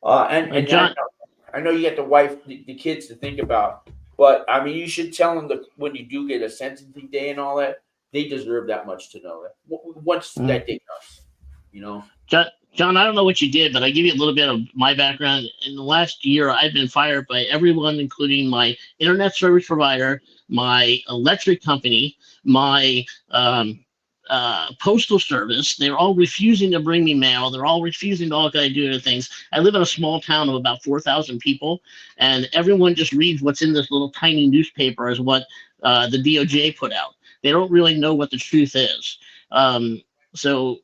and John, I know you got the wife, the kids to think about, but I mean, you should tell them that when you do get a sentencing day and all that, they deserve that much to know that once that day comes, John, I don't know what you did, but I give you a little bit of my background. In the last year, I've been fired by everyone, including my internet service provider, my electric company, my postal service. They're all refusing to bring me mail. They're all refusing to all kind of do other things. I live in a small town of about 4,000 people, and everyone just reads what's in this little tiny newspaper as what the DOJ put out. They don't really know what the truth is. So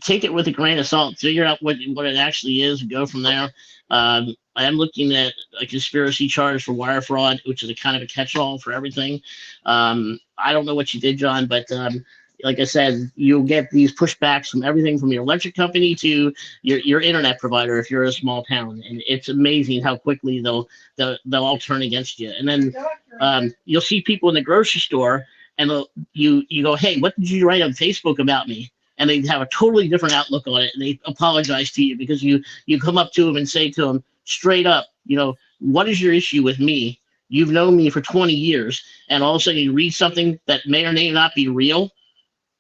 take it with a grain of salt, figure out what it actually is, and go from there. I am looking at a conspiracy charge for wire fraud, which is a kind of a catch-all for everything. I don't know what you did, John, but like I said, you'll get these pushbacks from everything from your electric company to your internet provider if you're a small town, and it's amazing how quickly they'll all turn against you. And then you'll see people in the grocery store, and you go, "Hey, what did you write on Facebook about me?" And they have a totally different outlook on it, and they apologize to you because you come up to them and say to them straight up, what is your issue with me? You've known me for 20 years, and all of a sudden you read something that may or may not be real,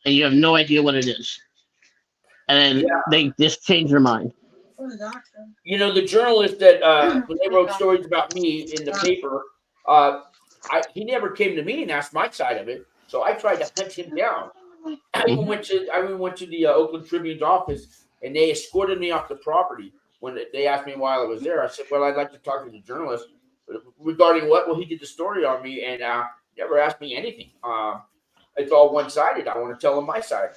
and you have no idea what it is. And then they just change their mind. The journalist that when they wrote stories about me in the paper, he never came to me and asked my side of it. So I tried to hunt him down. I even went to the Oakland Tribune's office, and they escorted me off the property. When they asked me why I was there, I said, "Well, I'd like to talk to the journalist regarding what." Well, he did the story on me, and never asked me anything. It's all one-sided. I want to tell them my side.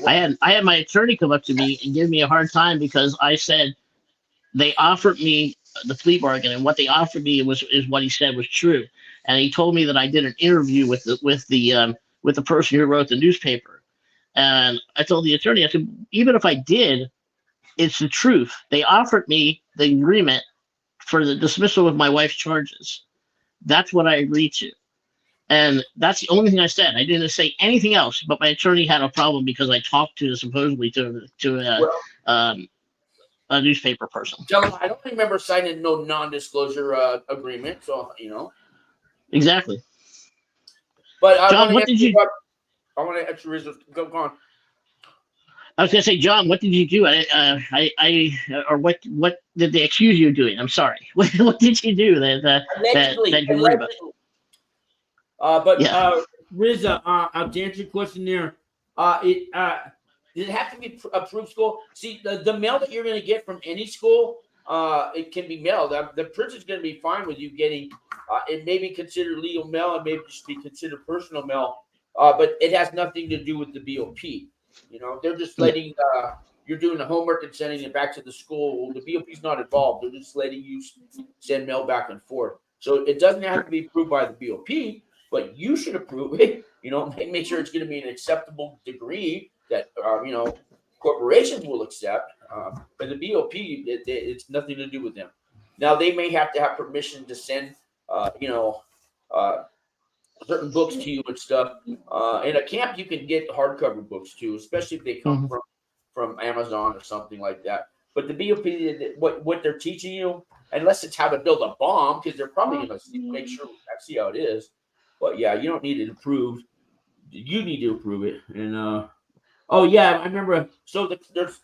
I had my attorney come up to me and give me a hard time because I said they offered me the plea bargain, and what they offered me is what he said was true. And he told me that I did an interview with the person who wrote the newspaper. And I told the attorney, I said, even if I did, it's the truth. They offered me the agreement for the dismissal of my wife's charges. That's what I agreed to. And that's the only thing I said. I didn't say anything else, but my attorney had a problem because I talked supposedly to a newspaper person. Gentlemen, I don't remember signing no non-disclosure agreement, so Exactly. But John, what did you? I want to actually go on. I was gonna say, John, what did you do? Or what did they accuse you of doing? I'm sorry. What did you do that you worried about? Riza, to answer your question there, does it have to be approved school? See, the mail that you're going to get from any school, it can be mailed. The prison's going to be fine with you getting. It may be considered legal mail, it may just be considered personal mail, but it has nothing to do with the BOP. They're just letting you're doing the homework and sending it back to the school. The BOP's not involved. They're just letting you send mail back and forth. So it doesn't have to be approved by the BOP, but you should approve it. Make sure it's going to be an acceptable degree that corporations will accept. But the BOP, it's nothing to do with them. Now they may have to have permission to send, certain books to you and stuff. In a camp, you can get hardcover books too, especially if they come from Amazon or something like that. But the BOP, what they're teaching you, unless it's how to build a bomb, because they're probably going to make sure see how it is. But yeah, you don't need it approved. You need to approve it. And I remember. So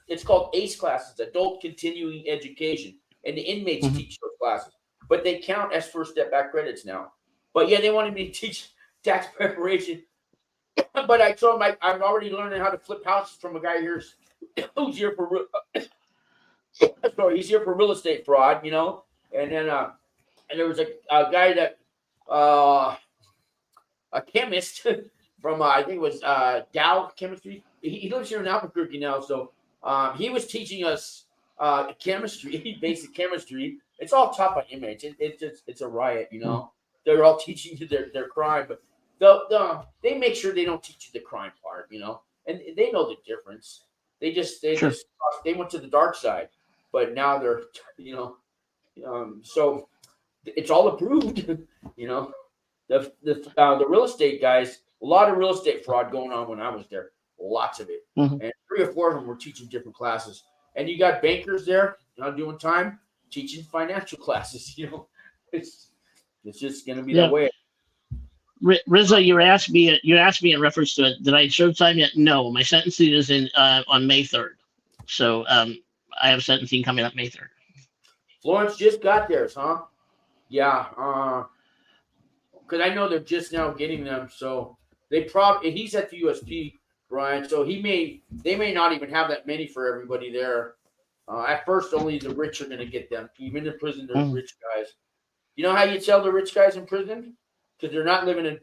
it's called ACE classes, Adult Continuing Education, and the inmates teach those classes, but they count as first step back credits now. But yeah, they wanted me to teach tax preparation. But I told them I'm already learning how to flip houses from a guy here who's here for he's here for real estate fraud, And then and there was a guy that a chemist from I think it was Dow Chemistry. He lives here in Albuquerque now, so he was teaching us chemistry, basic chemistry. It's all taught by inmates. It's a riot, They're all teaching you their crime, but they make sure they don't teach you the crime part, and they know the difference. They went to the dark side, but now they're so it's all approved, The real estate guys, a lot of real estate fraud going on when I was there, lots of it, and 3 or 4 of them were teaching different classes. And you got bankers there, doing time, teaching financial classes. It's just going to be that way. Rizzo, you asked me in reference to it. Did I serve time yet? No, my sentencing is in on May 3rd. So I have sentencing coming up May 3rd. Florence just got theirs, huh? Yeah. Because I know they're just now getting them, so they probably he's at the USP, Brian. So they may not even have that many for everybody there. At first, only the rich are going to get them. Even in prison, there's rich guys. You know how you tell the rich guys in prison? Because they're not living in,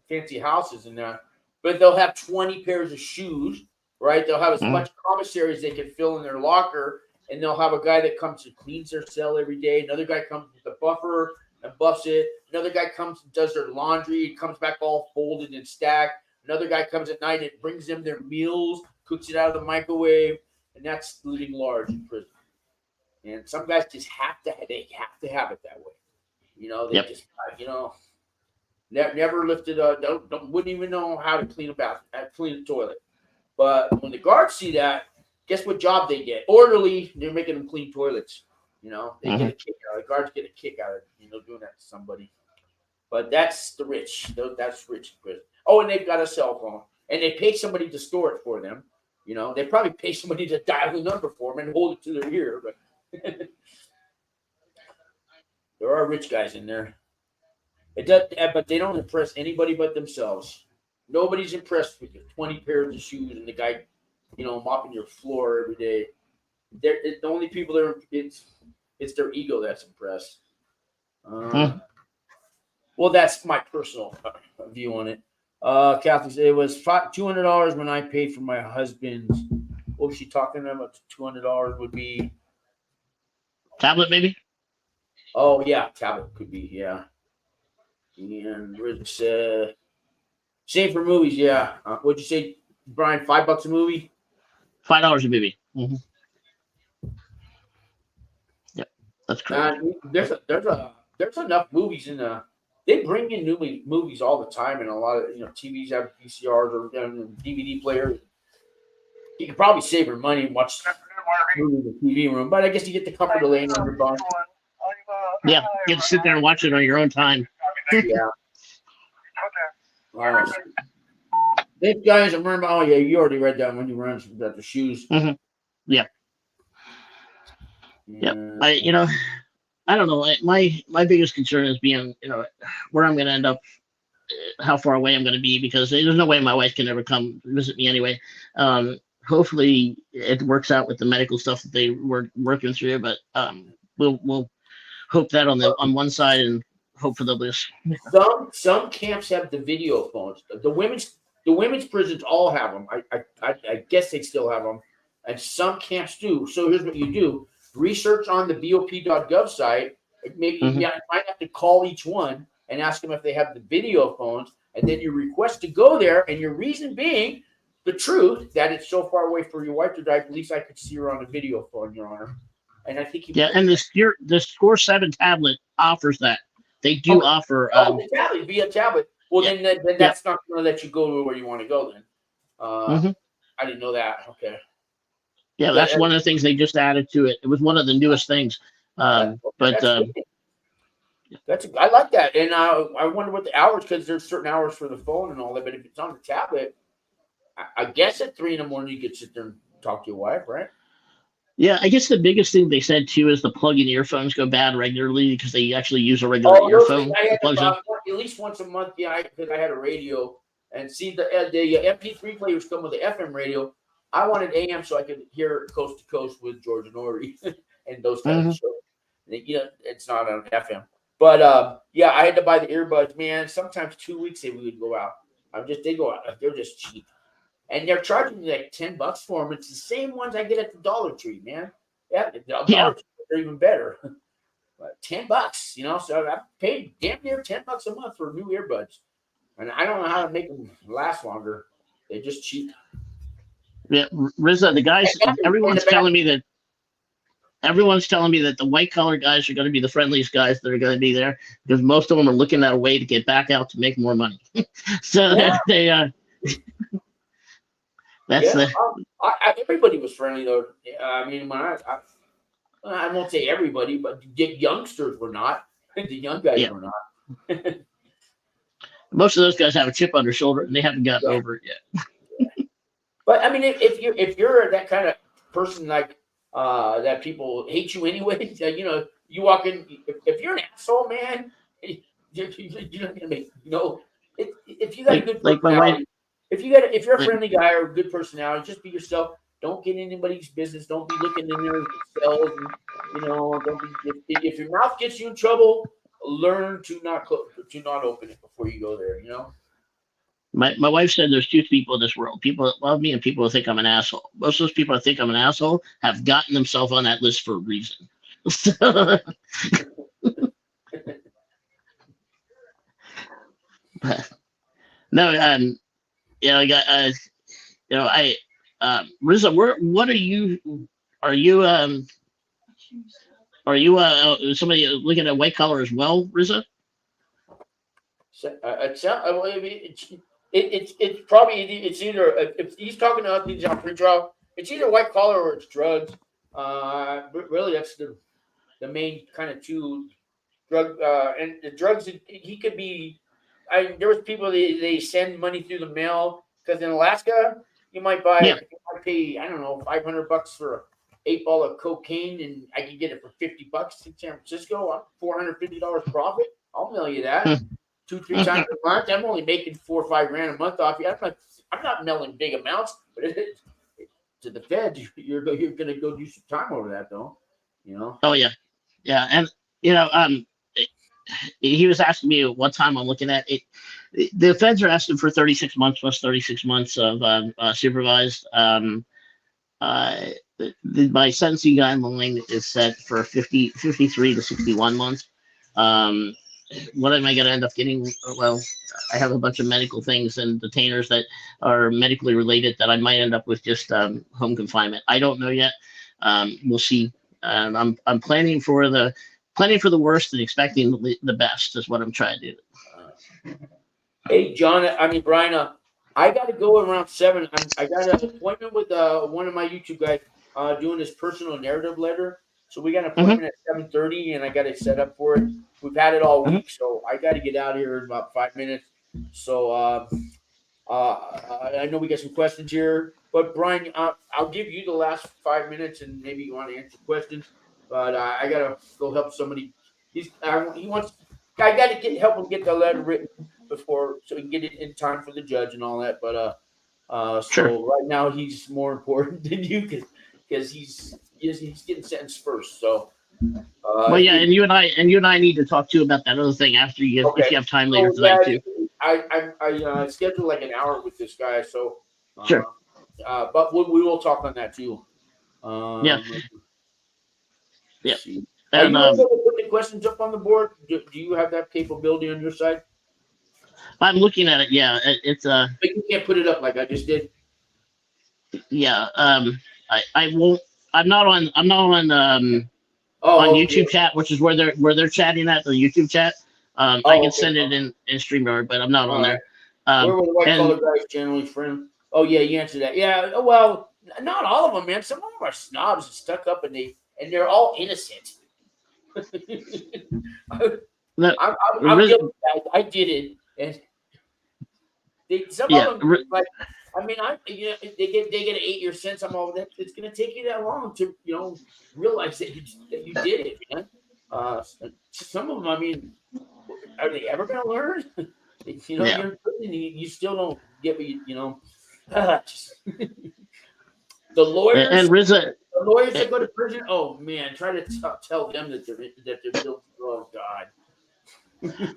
fancy houses and that. But they'll have 20 pairs of shoes, right? They'll have as much commissary as they can fill in their locker, and they'll have a guy that comes and cleans their cell every day. Another guy comes with a buffer and buffs it. Another guy comes and does their laundry. It comes back all folded and stacked. Another guy comes at night and brings them their meals, cooks it out of the microwave, and that's living large in prison. And some guys just have to have it that way. They just never lifted wouldn't even know how to clean clean a toilet. But when the guards see that, guess what job they get? Orderly. They're making them clean toilets. They get a kick out. The guards get a kick out of doing that to somebody. But that's the rich. That's rich in prison. Oh, and they've got a cell phone, and they pay somebody to store it for them. They probably pay somebody to dial the number for them and hold it to their ear. But there are rich guys in there. It does, but they don't impress anybody but themselves. Nobody's impressed with your 20 pairs of shoes and the guy, mopping your floor every day. The only people it's their ego that's impressed. Well, that's my personal view on it. Kathy said it was $200 when I paid for my husband's. What was she talking about? $200 would be tablet, maybe. Oh yeah, tablet could be, yeah. And Rich same for movies, yeah. What'd you say, Brian? $5 a movie? $5 a movie. Yep, that's correct. There's enough movies in the. They bring in new movies all the time, and a lot of TVs have VCRs or DVD players. You can probably save your money and watch movies in the TV room, but I guess you get the comfort of laying on your bunk. Yeah, you get to sit there and watch it on your own time. Yeah. These guys, I remember. Oh yeah, you already read that when you run about the shoes. Yeah. Yeah. I don't know. My biggest concern is being, where I'm going to end up, how far away I'm going to be, because there's no way my wife can ever come visit me anyway. Hopefully it works out with the medical stuff that they were working through, but we'll hope that on one side and hope for the best. Some camps have the video phones. The women's prisons all have them. I guess they still have them, and some camps do. So here's what you do. Research on the BOP.gov site. Maybe you might have to call each one and ask them if they have the video phones, and then you request to go there. And your reason being the truth that it's so far away for your wife to die. At least I could see her on a video phone, Your Honor. And I think and the Score 7 tablet offers that. They do offer. The tablet, via tablet. Well, then that's not going to let you go to where you want to go. Then I didn't know that. Okay. Yeah, that's one of the things they just added to it. It was one of the newest things. I like that, and I wonder what the hours, because there's certain hours for the phone and all that. But if it's on the tablet, I guess at 3 a.m. you could sit there and talk to your wife, right? Yeah, I guess the biggest thing they said too is the plug-in earphones go bad regularly because they actually use a regular earphone. At least once a month, because I had a radio, and see the MP3 players come with the FM radio. I wanted AM so I could hear coast to coast with George and Ori and those kinds of shows. It's not on FM, but I had to buy the earbuds. Man, sometimes 2 weeks we would go out. They go out. They're just cheap, and they're charging me like $10 for them. It's the same ones I get at the Dollar Tree, man. Yeah, the Dollar Tree, they're even better. But $10, so I paid damn near $10 a month for new earbuds, and I don't know how to make them last longer. They're just cheap. Yeah, Rizza, the guys, everyone's telling me that the white collar guys are going to be the friendliest guys that are going to be there, because most of them are looking at a way to get back out to make more money. So everybody was friendly though. I mean, when I won't say everybody, but the youngsters were not. The young guys were not. Most of those guys have a chip on their shoulder and they haven't gotten over it yet. But I mean, if you're that kind of person like that people hate you anyway. You know, you walk in, if you're an asshole, man, you're not gonna make, you know, if you got a good like my wife. personality, if you're a friendly guy or a good personality, just be yourself. Don't get in anybody's business. Don't be looking in their cells, and you know, don't be. If your mouth gets you in trouble, learn to not open it before you go there. You know. My wife said there's two people in this world: people that love me and people that think I'm an asshole. Most of those people that think I'm an asshole have gotten themselves on that list for a reason. No, you know, I got, you know, Riza, what are you somebody looking at white collar as well, Riza? So, it's probably either if he's talking about these on pretrial, it's either white collar or it's drugs. But really, that's the main kind of two drug and the drugs. He could be. There was people they send money through the mail because in Alaska you might pay I don't know $500 for an 8 ball of cocaine and I can get it for $50 in San Francisco. $450 profit. I'll mail you that. 2-3 times a month. I'm only making $4 or $5 grand a month off you. I'm not mailing big amounts, but to the feds, you're going to go do some time over that, though. You know. Oh yeah, and you know, he was asking me what time I'm looking at it. The feds are asking for 36 months plus 36 months of supervised. My sentencing guideline is set for 53 to 61 months. What am I going to end up getting? Well, I have a bunch of medical things and detainers that are medically related that I might end up with just home confinement. I don't know yet. We'll see. I'm planning for the worst and expecting the best is what I'm trying to do. Hey, Brian, I got to go around 7. I got an appointment with one of my YouTube guys doing this personal narrative letter. So we got an appointment at 7:30, and I got it set up for it. We've had it all week, so I got to get out here in about 5 minutes. So I know we got some questions here, but Brian, I'll give you the last 5 minutes, and maybe you want to answer questions. But I gotta go help somebody. I got to help him get the letter written before, so we can get it in time for the judge and all that. But Sure. So right now he's more important than you because he's getting sentenced first. So. Well, yeah, and you and I need to talk too about that other thing after if you have time later tonight too. I scheduled like an hour with this guy, so sure. But we will talk on that too. Yeah. Are you able to put the questions up on the board? Do you have that capability on your side? I'm looking at it. Yeah, it's But you can't put it up like I just did. Yeah. I won't. I'm not on YouTube chat, which is where they're chatting at the YouTube chat. I can send it in StreamYard, but I'm not on there. Where were the white collar guys generally from? Oh yeah, you answered that. Yeah, well, not all of them, man. Some of them are snobs and stuck up, and they're all innocent. I'm guilty. I did it, and some of them like. I mean, they get an 8-year sentence. I'm all that. It's going to take you that long to realize that you did it, man. Some of them, I mean, are they ever going to learn? You're in prison, you still don't get what the lawyers and Riza, the lawyers that go to prison. Oh man, try to tell them that they're guilty. Oh God.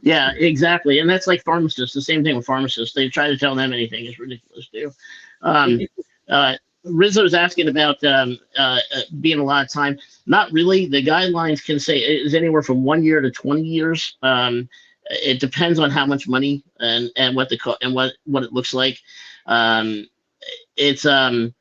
Yeah, exactly, and that's like pharmacists. The same thing with pharmacists. They try to tell them anything is ridiculous too. Rizzo was asking about being a lot of time. Not really. The guidelines can say it is anywhere from 1 year to 20 years. It depends on how much money and what what it looks like. It's and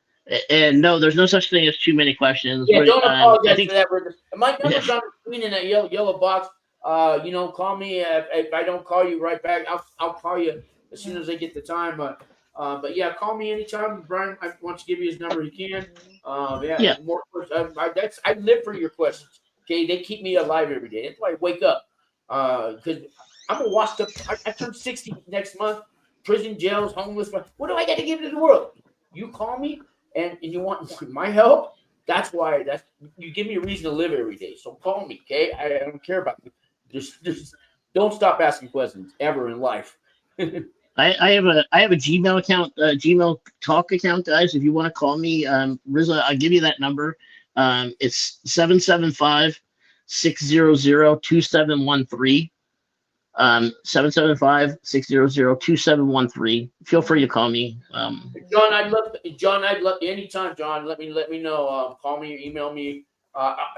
no, there's no such thing as too many questions. Yeah, don't apologize for that. My number's on the screen in that yellow box. Call me if I don't call you right back. I'll call you as soon as I get the time. But yeah, call me anytime. Brian, I want to give you his number. He can. More questions. I live for your questions. Okay, they keep me alive every day. That's why I wake up. Because I'm a washed up. I turn 60 next month. Prison, jails, homeless. What do I got to give to the world? You call me and you want my help. That's why you give me a reason to live every day. So call me, okay? I don't care about you. Just don't stop asking questions ever in life. I have a Gmail account, Gmail Talk account, guys. If you want to call me, Rizla, I'll give you that number. It's 775-600-2713. 775-600-2713. Feel free to call me. John, I'd love anytime, John. Let me know. Call me or email me.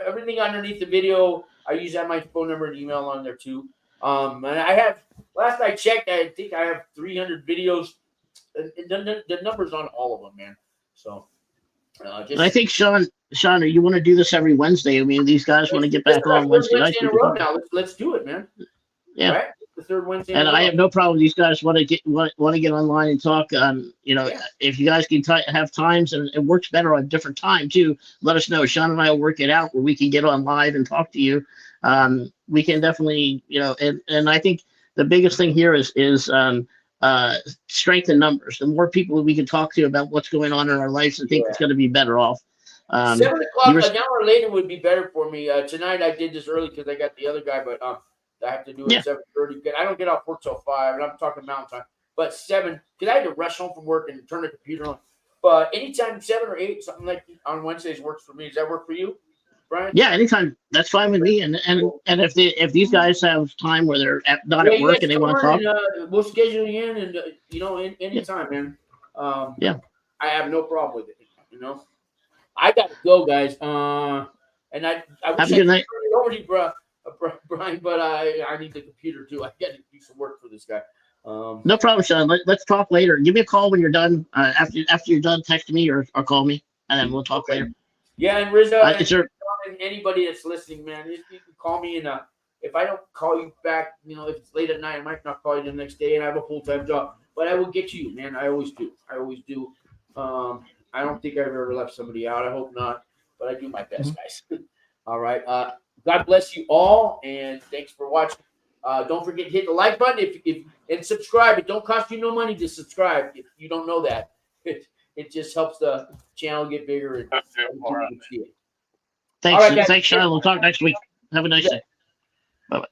Everything underneath the video, I use that my phone number and email on there too. And I have, last I checked, I think I have 300 videos. And the numbers on all of them, man. So I think Sean, you want to do this every Wednesday? I mean, these guys want to get back on Wednesday night. In a row now. Let's do it, man. Yeah. Right? The third Wednesday. And I have no problem. These guys want to get online and talk. If you guys can have times and it works better on a different time too, let us know. Sean and I will work it out where we can get on live and talk to you. We can definitely, and I think the biggest thing here is strength in numbers. The more people we can talk to about what's going on in our lives, I think it's going to be better off. 7 o'clock, an hour later would be better for me. Tonight I did this early because I got the other guy, but I have to do it at 7:30. I don't get off work till 5, and I'm talking mountain time. But 7, because I had to rush home from work and turn the computer on. But anytime 7 or 8, something like on Wednesdays works for me. Does that work for you, Brian? Yeah, anytime. That's fine with me. And if these guys have time where they're not at work and they want to talk, we'll schedule you in, and anytime, man. I have no problem with it. I got to go, guys. And I wish have a good night. Over to you, Brian, but I need the computer too. I got to do some work for this guy. No problem, Sean. Let's talk later. Give me a call when you're done. After you're done, text me or call me, and then we'll talk later. Yeah, and Rizzo and anybody that's listening, man, you can call me, and if I don't call you back, if it's late at night, I might not call you the next day, and I have a full-time job, but I will get you, man. I always do. I don't think I've ever left somebody out. I hope not, but I do my best, guys. All right. God bless you all, and thanks for watching. Don't forget to hit the like button and subscribe. It don't cost you no money to subscribe if you don't know that. It just helps the channel get bigger and people can see it. Thanks, Sean. We'll talk next week. Have a nice day. Bye-bye.